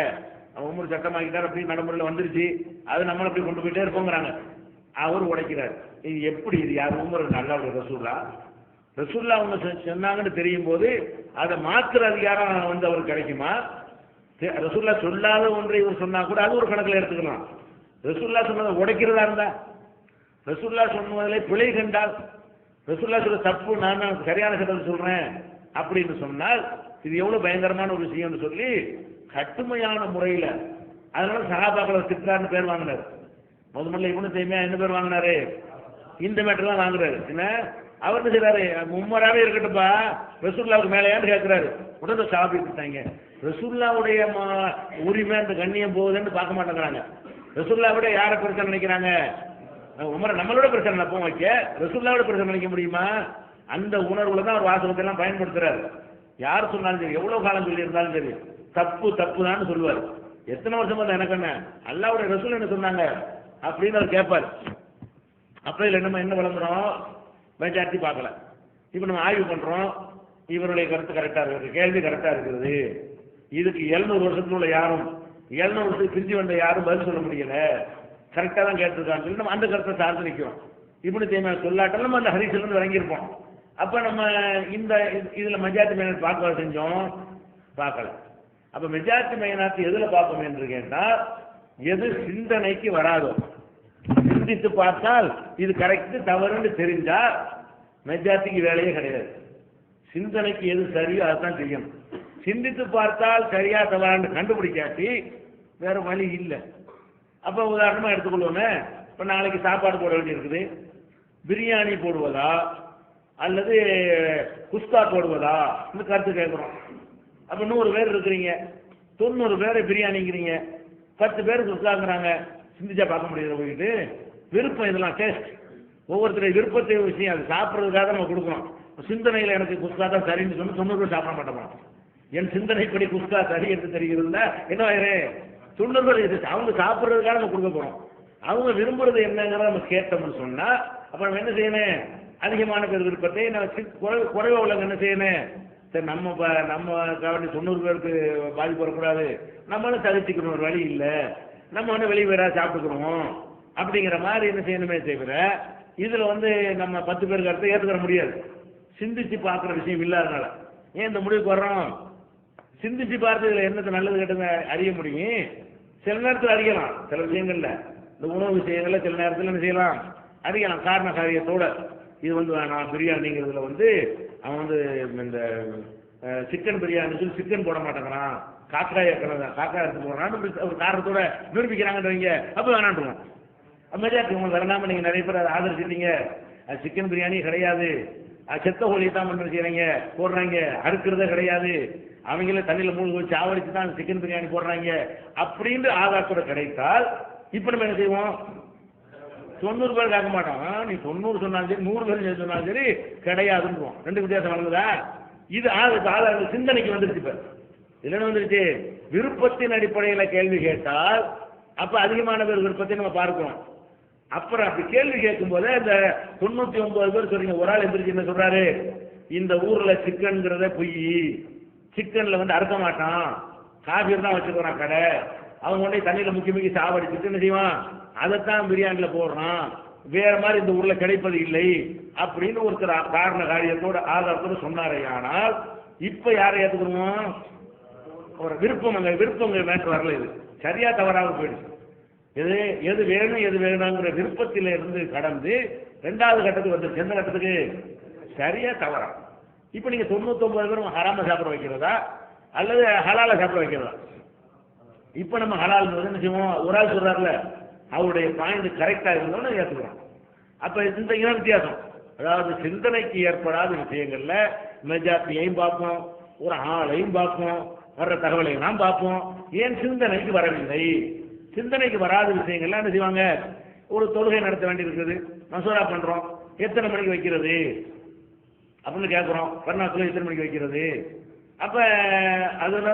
உமர் சட்டமாக்கிட்டார், அப்படி நடைமுறையில் வந்துருச்சு. அது நம்மளை அப்படி கொண்டு போயிட்டே இருப்போங்கிறாங்க. அவர் உடைக்கிறார். இது எப்படி? இது யார்? உமர் அல்லாஹ்வுடைய ரசூலுல்லாஹ் அவங்க சொன்னாங்கன்னு தெரியும் போது அதை மாற்றுற அதிகாரம் வந்து அவருக்கு கிடைக்குமா? ரசூலுல்லாஹ் சொல்லாத ஒன்றை இவர் சொன்னா கூட அது ஒரு கணக்கில் எடுத்துக்கலாம். ரசூலுல்லாஹ் சொன்னதை உடைக்கிறதா இருந்தா, ரசூலுல்லாஹ் சொன்னதிலே பிழை கண்டால், ரசூலுல்லாஹ் சொல்ற தப்பு நான் சரியான சட்டத்தை சொல்றேன் அப்படின்னு சொன்னால் இது எவ்வளவு பயங்கரமான ஒரு விஷயம்னு சொல்லி கட்டுமையான முறையில், அதனால சஹாபாக்களை திட்டார்னு பேர் வாங்கினார். முதல்ல இப்னு தைமியா என்ன பேர் வாங்கினாரு? இந்த மேட்டர் தான் வாங்குறாரு. என்ன அவர் என்ன செய்யறாரு? உமராவே இருக்கட்டும்பா, ரசூலுல்லாஹ்வுக்கு மேலேயான்னு கேட்கிறாரு. உடனே சஹாபி திட்டாங்க. ரசூலுல்லாஹ்வுடைய உரிமை அந்த கண்ணியம் போகுதுன்னு பார்க்க மாட்டேங்கிறாங்க. ரசூலுல்லாஹ்வுடைய யாரை பிரச்சனை நினைக்கிறாங்க? உமரை நம்மளோட பிரச்சனை அப்போ வைக்க ரசூலுல்லாஹ்வோட பிரச்சனை நினைக்க முடியுமா? அந்த உணர்வுல தான் அவர் வாசகத்தை எல்லாம் பயன்படுத்துறாரு. யார் சொன்னாலும் சரி, எவ்வளவு காலம் சொல்லி இருந்தாலும் சரி, தப்பு தான் சொல்லுவார். எத்தனை வருஷமா தான் எனக்கு என்ன? அல்லாஹ்வுடைய ரசூல் என்ன சொன்னாங்க? அப்படின்னு அவர் கேட்பார். அப்ப இதுல என்ன விளங்குறோம்? மெஜாரிட்டி பார்க்கல. இப்ப நம்ம ஆய்வு பண்றோம், இவருடைய கருத்து கரெக்டா இருக்குது, கேள்வி கரெக்டா இருக்கிறது. இதுக்கு 700 வருஷத்துல உள்ள யாரும் 700 வருஷத்துக்கு பிரிஞ்சு வந்த யாரும் பதில் சொல்ல முடியல, கரெக்டா தான் கேட்டிருக்காங்க. நம்ம அந்த கருத்தை சார்ந்து நிற்கிறோம். இப்படி தேவை சொல்லாட்டம் நம்ம அந்த ஹரிசில இருந்து வழங்கியிருப்போம். அப்ப நம்ம இந்த இதுல மெஜாரிட்டி மைனாரிட்டி பார்க்க செஞ்சோம், பார்க்கல. அப்ப மெஜாரிட்டி மைனாரிட்டி எதுல பார்ப்போம் என்று கேட்டால், எது சிந்தனைக்கு வராதோ, சிந்தித்து பார்த்தால் இது கரெக்ட் தவறுன்னு தெரிஞ்சா மெஜாரிட்டிக்கு வேலையே கிடையாது. சிந்தனைக்கு எது சரியோ அதான் செய்யணும். சிந்தித்து பார்த்தால் சரியா தவறான்னு கண்டுபிடிக்காட்டி வேற வழி இல்லை. அப்ப உதாரணமா எடுத்துக்கொள்வோமே, இப்ப நாளைக்கு சாப்பாடு போட வேண்டி இருக்குது, பிரியாணி போடுவதா அல்லது குஸ்கா போடுவதா கருத்து கேட்கிறோம். அப்ப 100 பேர் இருக்கிறீங்க, 90 பேர் பிரியாணிங்கிறீங்க, 10 பேர் குஸ்காங்கிறாங்க. சிந்திச்சா பார்க்க முடியாது. போயிட்டு விருப்பம், இதெல்லாம் டேஸ்ட், ஒவ்வொருத்தருடைய விருப்பத்தை விஷயம், அது சாப்பிட்றதுக்காக நம்ம கொடுக்குறோம். சிந்தனையில் எனக்கு குஸ்கா தான் சரின்னு சொன்னா 90 பேர் சாப்பிட மாட்டோம். என் சிந்தனைப்படி குஸ்கா சரி என்று தெரிகிறதுல என்ன ஆயிரு 90 பேர் அவங்க சாப்பிட்றதுக்காக நம்ம கொடுக்க போறோம். அவங்க விரும்புறது என்னங்கிறத நம்ம கேட்டோம்னு சொன்னா அப்ப நம்ம என்ன செய்யணும்? அதிகமான பேர் விருப்பத்தை குறைவா உள்ளவங்க என்ன செய்யணும்? சரி, நம்ம கவனி 90 பேருக்கு பாதிப்பு வரக்கூடாது, நம்மளும் தகுதிக்கணும், ஒரு வழி இல்லை, நம்ம வெளியே வேற சாப்பிட்டுக்கிறோம் அப்படிங்கிற மாதிரி என்ன செய்யணுமே தவிர இதுல நம்ம 10 பேருக்கு அர்த்தம் ஏற்றுக்கிற முடியாது. சிந்திச்சு பார்க்குற விஷயம் இல்லாதனால ஏன் இந்த முடிவுக்கு வர்றோம்? சிந்திச்சு பார்த்து இதுல என்னது நல்லது கெட்டது அறிய முடியும். சில நேரத்தில் அறியலாம், சில விஷயங்கள்ல இந்த உணவு விஷயங்கள்ல சில நேரத்தில் என்ன செய்யலாம், அறியலாம் காரண காரியத்தோட. இது நான் பிரியாணிங்கிறதுல அவன் இந்த சிக்கன் பிரியாணி சொல்லி சிக்கன் போட மாட்டேங்கிறான், காக்காய் எடுத்து போடுறான் ஒரு காரணத்தோட நிரூபிக்கிறாங்கன்றீங்க, அப்ப வேணாண்டுவோம். மெஜாரிட்டி உங்களுக்கு வரலாம நீங்க நிறைய பேர் அதை ஆதரிச்சிட்டீங்க. அது சிக்கன் பிரியாணி கிடையாது, செத்த கோழியை தான் பண்ண செய்யறீங்க போடுறாங்க, அறுக்கிறதே கிடையாது, அவங்கள தண்ணியில மூழ்கி வச்சு ஆவடிச்சு தான் சிக்கன் பிரியாணி போடுறாங்க அப்படின்னு ஆதாரத்தோட கிடைத்தால் இப்ப நம்ம என்ன செய்வோம்? 90 பேர் கேட்க மாட்டோம். நீ 90 சொன்னாலும் சரி, 100 பேர் சொன்னாலும் சரி கிடையாதுன்னு. 2 வித்தியாசம் வளர்ந்ததா? இது ஆதார சிந்தனைக்கு வந்துருச்சு. இப்ப இதுல வந்துருச்சு, விருப்பத்தின் அடிப்படையில கேள்வி கேட்டால் அப்ப அதிகமான பேர் விருப்பத்தை நம்ம பார்க்கிறோம். அப்புறம் அப்படி கேள்வி கேட்கும் போது இந்த 99 பேர் சொல்றீங்க, ஒரு ஆள் எந்திரிச்சு என்ன சொல்றாரு? இந்த ஊர்ல சிக்கன்ங்கிறத பொய், சிக்கன்ல அறுக்க மாட்டான், காபீர் தான் வச்சுக்கிறான் கடை, அவங்க கொண்டே தண்ணியில முக்கி சாவடிச்சுட்டு என்ன செய்வான், அதைத்தான் பிரியாணில போடுறான், வேற மாதிரி இந்த ஊர்ல கிடைப்பது இல்லை அப்படின்னு ஒருத்தர் காரண காரியத்தோட ஆதாரத்தோட சொன்னாரே. ஆனால் இப்ப யாரை ஏத்துக்கணும்? ஒரு விருப்பம், விருப்பம் மேற்று வரல. இது சரியா தவறாக போயிடுச்சு. எது வேணும் எது வேணுங்கிற விருப்பத்தில இருந்து கடந்து 2வது கட்டத்துக்கு வந்து எந்த கட்டத்துக்கு? சரியா தவறா. இப்ப நீங்க 99 பேரும் ஹராம சாப்பிட வைக்கிறதா அல்லது ஹலால சாப்பிட வைக்கிறதா? இப்ப நம்ம ஹலால் என்ன செய்வோம்? ஒரு ஆள் சொல்றாருல, அவருடைய பாயிண்ட் கரெக்டா இருந்தோம்னு ஏற்றுக்கிறோம். அப்ப இந்த இன வித்தியாசம், அதாவது சிந்தனைக்கு ஏற்படாத விஷயங்கள்ல மெஜாரிட்டியையும் பார்ப்போம், ஒரு ஆளையும் பார்ப்போம், வர்ற தகவலையும் நாம் பார்ப்போம். ஏன் சிந்தனைக்கு வரவில்லை? சிந்தனைக்கு வராத விஷயங்கள்லாம் என்ன செய்வாங்க? ஒரு தொழுகை நடத்த வேண்டியிருக்குது, மசோரா பண்றோம், எத்தனை மணிக்கு வைக்கிறது அப்படின்னு கேட்கிறோம். கருணாத்துல எத்தனை மணிக்கு வைக்கிறது? அப்ப அதுல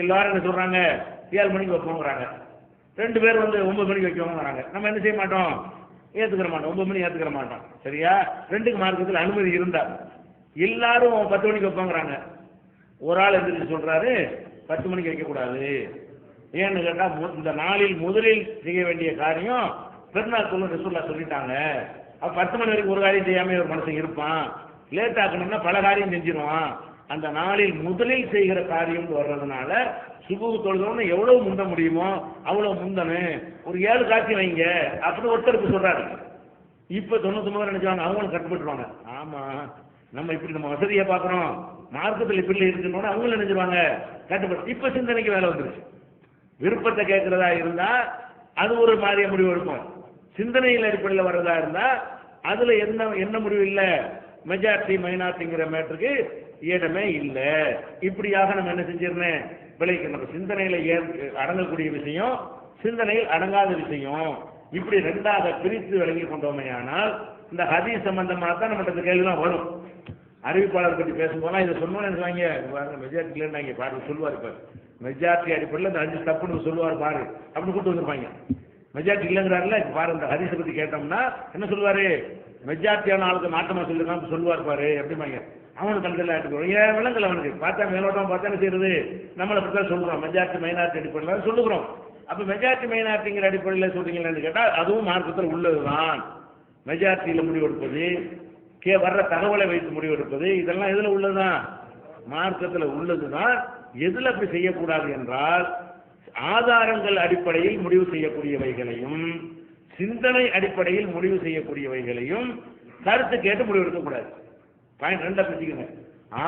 எல்லாரும் என்ன சொல்றாங்க? 7 மணிக்கு வைப்போங்கிறாங்க. 2 பேர் 9 மணிக்கு வைக்கவோங்கிறாங்க. நம்ம என்ன செய்ய மாட்டோம்? ஏத்துக்கிற மாட்டோம். 9 மணி ஏத்துக்கிற மாட்டோம். சரியா? 2க்கு மார்க்கத்தில் அனுமதி இருந்தா எல்லாரும் 10 மணிக்கு வைப்போங்கிறாங்க. ஒரு ஆள் எந்திரிச்சு சொல்றாரு 10 மணிக்கு வைக்கக்கூடாது. ஏன்னு கேட்டா இந்த நாளில் முதலில் செய்ய வேண்டிய காரியம் பெருநாள் தொழுகை ரசூலுல்லாஹ் சொல்லிட்டாங்க. அப்ப 10 மணி வரைக்கும் ஒரு காரியம் செய்யாம ஒரு மனுஷன் இருப்பான், லேட் ஆக்கணும்னா பல காரியம் செஞ்சிருவான். அந்த நாளில் முதலில் செய்கிற காரியம் வர்றதுனால சுபுஹ் தொழுதோன்னு எவ்வளவு முந்த முடியுமோ அவ்வளவு முந்தணும், ஒரு 7 காட்சி வைங்க அப்படின்னு ஒருத்தருக்கு சொல்றாரு. இப்ப 99 நினைச்சாங்க, அவங்களும் கட்டுப்பட்டுருவாங்க. ஆமா, நம்ம இப்படி நம்ம வசதியை பாக்குறோம், மார்க்கத்தில் இப்படி இருக்குன்னு அவங்களும் நினைச்சிருவாங்க கட்டுப்பட்டு. இப்ப சிந்தனைக்கு வேலை வந்துருச்சு. விருப்பத்தை கேட்கிறதா இருந்தா அது ஒரு மாதிரிய முடிவு எடுக்கும். சிந்தனையில் அடிப்படையில் வர்றதா இருந்தா அதுல என்ன முடிவு இல்லை, மெஜாரிட்டி மைனாரிட்டிங்கிற மேட்டருக்கு இடமே இல்லை. இப்படியாக நம்ம என்ன செஞ்சிருந்தேன்? விளைவிக்கணும். சிந்தனையில அடங்கக்கூடிய விஷயம், சிந்தனையில் அடங்காத விஷயம், இப்படி 2ஆக பிரித்து விளங்கி கொண்டோமே. ஆனால் இந்த ஹதீஸ் சம்பந்தமாக தான் நம்ம இந்த கேள்விலாம் வரும். அறிவிப்பாளர் பற்றி பேசும்போது இதை சொன்னோன்னு வாங்க மெஜாரிட்டி இல்லைன்னு பாரு சொல்லுவார். இப்ப மெஜாரிட்டி அடிப்படையில் இந்த 5 தப்புன்னு சொல்லுவார் பாரு அப்படின்னு கூப்பிட்டு வந்திருப்பாங்க. மெஜாரிட்டி இல்லைங்கிறாருல. பாருங்க ஹதீஸை பத்தி கேட்டோம்னா என்ன சொல்லுவாரு, மெஜாரிட்டியான ஆளுக்கு மாற்றமா சொல்லிருக்கான் சொல்லுவார் பாரு எப்படிமாங்க. அவனுக்கு கண்டதில் ஆட்டுக்கிறோம் ஏன் விலங்கல் அவனுக்கு பார்த்தா மேலோட்டம் பார்த்தா என்ன செய்யறது, நம்மளை பற்றி தான் சொல்லுறோம். மெஜாரிட்டி மைனாரிட்டி அடிப்படையில் சொல்லுகிறோம். அப்ப மெஜாரிட்டி மைனாரிட்டிங்கிற அடிப்படையில் சொல்றீங்களான்னு கேட்டா அதுவும் மார்க்கத்தில் உள்ளதுதான். மெஜாரிட்டியில முடிவெடுப்பது, வர்ற தகவலை வைத்து முடிவெடுப்பது, இதெல்லாம் எதுல உள்ளதுதான், மார்க்கத்தில் உள்ளதுதான். எதுல அப்படி செய்யக்கூடாது என்றால் ஆதாரங்கள் அடிப்படையில் முடிவு செய்யக்கூடியவைகளையும் சிந்தனை அடிப்படையில் முடிவு செய்யக்கூடியவைகளையும் கருத்து கேட்டு முடிவு எடுக்கக்கூடாது. பாயிண்ட் ரெண்டா பிரிச்சுக்கங்க.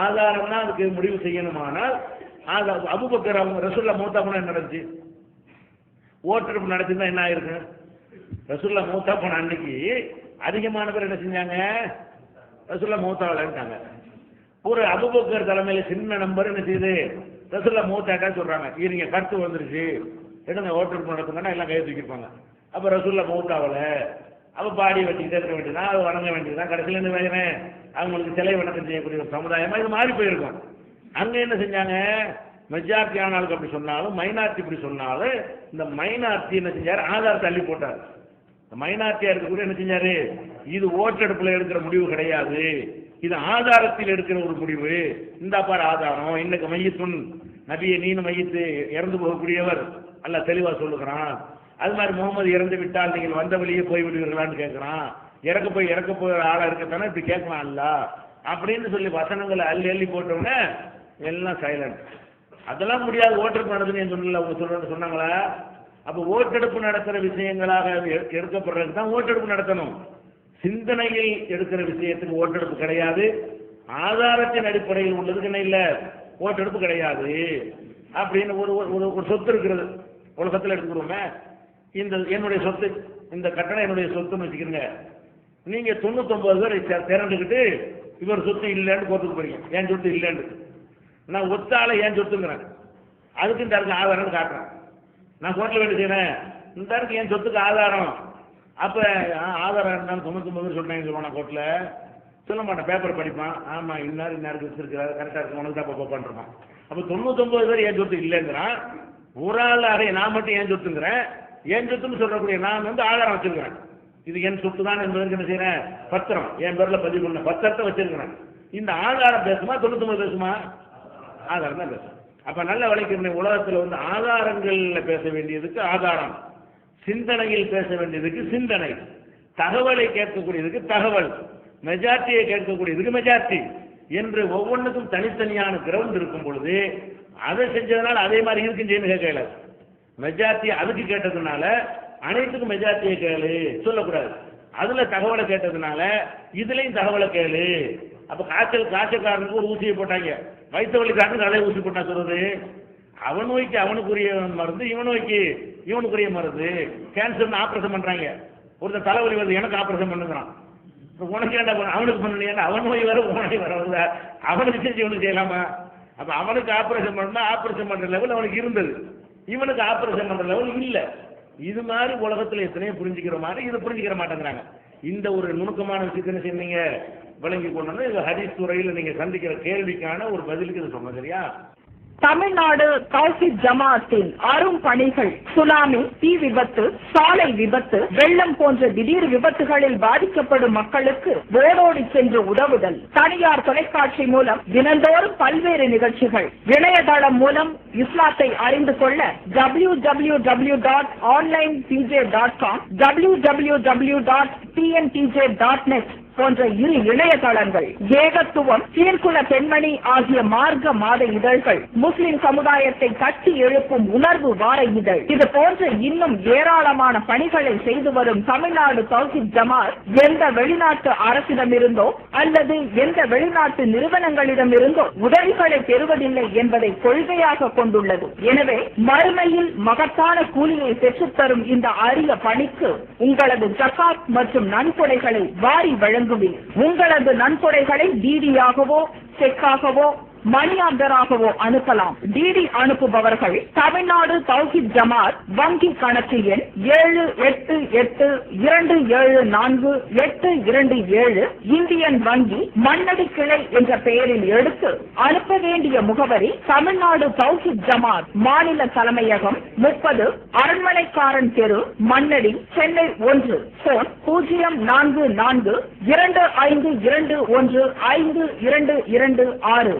ஆதாரம்னா அதுக்கு முடிவு செய்யணுமானால் அபூபக்கர் அவங்க ரசூலுல்லாஹ் மௌத்தா போனா என்ன நடந்துச்சு, ஓட்டெடுப்பு நடத்திருந்தா என்ன ஆயிருக்கு. ரசூலுல்லாஹ் மௌத்தா போன அன்னைக்கு அதிகமான பேர் என்ன செஞ்சாங்க, ரசூலுல்லாஹ் மௌத்தாவலன்ட்டாங்க. ஒரு அபூபக்கர் தலைமையில சின்ன நம்பர் என்ன செய்யுது, ரசூலுல்லாஹ் மௌத்தாட்டா சொல்றாங்க. நீங்க கருத்து வந்துருச்சு எடுங்க ஓட்டெடுப்பு நடத்துங்கன்னா எல்லாம் கையை தூக்கிருப்பாங்க. அப்ப ரசூலுல்லாஹ் மௌத்தாவல, அப்ப பாடி வச்சுக்கிட்டே இருக்க வேண்டியதான், அது வணங்க வேண்டியதுதான். கடைசியில் என்ன வேணும், அவங்களுக்கு சிலை வணக்கம் செய்யக்கூடிய ஒரு சமுதாயமா இது மாறி போயிருக்கும். அங்க என்ன செஞ்சாங்க, மெஜாரிட்டி ஆனாலுக்கு அப்படி சொன்னாலும் மைனாரிட்டி இப்படி சொன்னாலும் இந்த மைனாரிட்டி என்ன செஞ்சாரு, ஆதாரத்தை அள்ளி போட்டார். மைனாரிட்டியா இருக்கக்கூடிய என்ன செஞ்சாரு, இது ஓட்டெடுப்புல எடுக்கிற முடிவு கிடையாது, இது ஆதாரத்தில் எடுக்கிற ஒரு முடிவு. இந்த பாரு ஆதாரம், இன்னைக்கு மையத்துன் நபியை நீனு மையத்து இறந்து போகக்கூடியவர் அல்ல தெளிவா சொல்லுகிறான். அது மாதிரி முகமது இறந்து விட்டால் நீங்கள் வந்த வழியே போய் விடுவீர்களான்னு கேட்கிறான். இறக்க போய் ஆளா இருக்கத்தானே இப்படி கேட்கலாம் இல்ல அப்படின்னு சொல்லி வசனங்களை அள்ளி போட்டோன்னே எல்லாம் சைலண்ட். அதெல்லாம் முடியாது, ஓட்டெடுப்பு நடத்துன்னு சொல்லல அவங்க சொன்னாங்களா. அப்ப ஓட்டெடுப்பு நடத்துற விஷயங்களாக எடுக்கப்படுறதுக்கு தான் ஓட்டெடுப்பு நடத்தணும். சிந்தனையில் எடுக்கிற விஷயத்துக்கு ஓட்டெடுப்பு கிடையாது. ஆதாரத்தின் அடிப்படையில் உள்ளதுக்கு என்ன இல்ல, ஓட்டெடுப்பு கிடையாது. அப்படின்னு ஒரு சொத்து இருக்கிறது உலகத்தில் எடுத்துக்கிறோமே, இந்த என்னுடைய சொத்து, இந்த கட்டணம் என்னுடைய சொத்துன்னு வச்சுக்கிறீங்க. நீங்க 99 பேர் திரண்டுக்கிட்டு இவர் சொத்து இல்லைன்னு கோர்ட்டுக்கு போறீங்க, என் சொத்து இல்லைன்னு. நான் ஒத்தால என் சொத்துங்கிறேன், அதுக்கு இந்த இருக்கு ஆதாரம் காட்டுறேன். நான் கோர்ட்ல வேண்டி செய்யறேன், இந்த இருக்கு என் சொத்துக்கு ஆதாரம். அப்ப ஆதாரம் இருந்தாலும் 99 பேர் சொல்றேன்னு சொல்லுவான் கோர்ட்ல, சொல்ல மாட்டேன். பேப்பர் படிப்பான், ஆமா இன்னாருக்கு வச்சிருக்கிறாரு கரெக்டா இருக்கு உனக்கு தான் பார்ப்பான். அப்ப 99 பேர் என் சொத்து இல்லைங்கிறான். ஒரு ஆள் அறைய நான் மட்டும் என் சொத்துங்கிறேன். என் சொத்துன்னு சொல்றக்கூடிய நான் ஆதாரம் வச்சிருக்கிறேன், இது என் சொத்து தான் என்பதற்கு என்ன செய்யறேன், பத்திரம் என் பேர்ல பதிவு பண்ண பத்திரத்தை வச்சிருக்கிறேன். இந்த ஆதாரம் பேசுமா 99 பேசுமா, ஆதாரம் தான் பேசும். அப்ப நல்ல வழிக்கு உலகத்தில் ஆதாரங்கள்ல பேச வேண்டியதுக்கு ஆதாரம், சிந்தனையில் பேச வேண்டியதுக்கு சிந்தனை, தகவலை கேட்கக்கூடியதுக்கு தகவல், மெஜாரிட்டியை கேட்கக்கூடியதுக்கு மெஜாரிட்டி என்று ஒவ்வொன்றுக்கும் தனித்தனியான கிரவுண்ட் இருக்கும் பொழுது அதை செஞ்சதுனால அதே மாதிரி இருக்குன்னு கேட்கல. மெஜாரிட்டி அதுக்கு கேட்டதுனால அனைத்துக்கும் மெஜாரிட்டியை கேளு சொல்லக்கூடாது. அதுல தகவலை கேட்டதுனால இதுலயும் தகவலை கேளு. அப்ப காய்ச்சல்காரனுக்கு ஒரு ஊசியை போட்டாங்க, வயிற்று வலிக்காரனுக்கு அதே ஊசி போட்டா சொல்றது, அவன் நோய்க்கு அவனுக்குரிய மருந்து, இவன் நோய்க்கு இவனுக்குரிய மருந்து. கேன்சர் ஆபரேஷன் பண்றாங்க, ஒருத்தர் தலைவலி வருது எனக்கு ஆபரேஷன் பண்ணுறான், உனக்கு ஏன்டா அவனுக்கு பண்ணலையா, அவன் நோய் வர உனக்கு வர, அவனுக்கு செஞ்சு இவனுக்கு செய்யலாமா. அப்ப அவனுக்கு ஆபரேஷன் பண்ணா ஆபரேஷன் பண்ற லெவல் அவனுக்கு இருந்தது, இவனுக்கு ஆபரேஷன் பண்ற லெவல் இல்ல. இது மாதிரி உலகத்துல எத்தனையோ புரிஞ்சுக்கிற மாதிரி இதை புரிஞ்சுக்கிற மாட்டேங்கிறாங்க. இந்த ஒரு நுணுக்கமான விஷயத்தை சொன்னீங்க விளங்கி கொண்டு இந்த ஹதீஸ் துறையில் நீங்க சந்திக்கிற கேள்விக்கான ஒரு பதிலுக்கு இது சொன்ன சரியா. தமிழ்நாடு தௌஹீத் ஜமாஅத்தின் அரும் பணிகள் சுனாமி, தீ விபத்து, சாலை விபத்து, வெள்ளம் போன்ற திடீர் விபத்துகளில் பாதிக்கப்படும் மக்களுக்கு ஓடோடி சென்று உதவுதல், தனியார் தொலைக்காட்சி மூலம் தினந்தோறும் பல்வேறு நிகழ்ச்சிகள், இணையதளம் மூலம் இஸ்லாத்தை அறிந்து கொள்ள www.onlinepj.com, www.tntj.net போன்ற இரு இணையதளங்கள், ஏகத்துவம், சீர்குல பெண்மணி ஆகிய மார்க்க மாத இதழ்கள், முஸ்லிம் சமுதாயத்தை கட்டி எழுப்பும் உணர்வு வார இதழ், இது போன்ற இன்னும் ஏராளமான பணிகளை செய்து வரும் தமிழ்நாடு தௌஹீத் ஜமாத் எந்த வெளிநாட்டு அரசிடமிருந்தோ அல்லது எந்த வெளிநாட்டு நிறுவனங்களிடமிருந்தோ உதவிகளை பெறுவதில்லை என்பதை கொள்கையாக கொண்டுள்ளது. எனவே மறுமையில் மகத்தான கூலியை பெற்றுத்தரும் இந்த அரிய பணிக்கு உங்களது ஜகாத் மற்றும் நன்கொடைகளை வாரி வழங்குவீர். உங்களது நன்கொடைகளை டிடியாகவோ, செக்காகவோ, மணி ஆர்டராகவோ அனுப்பலாம். டிடி அனுப்புபவர்கள் தமிழ்நாடு தௌஹீத் ஜமாத் வங்கி கணக்கு எண் 7882748227 இந்தியன் வங்கி மண்ணடி கிளை என்ற பெயரில் எடுத்து அனுப்ப வேண்டிய முகவரி தமிழ்நாடு தௌஹீத் ஜமாத் மாநில தலைமையகம் 30 அரண்மனைக்காரன் தெரு மண்ணடி சென்னை 1. போன் 044252152226.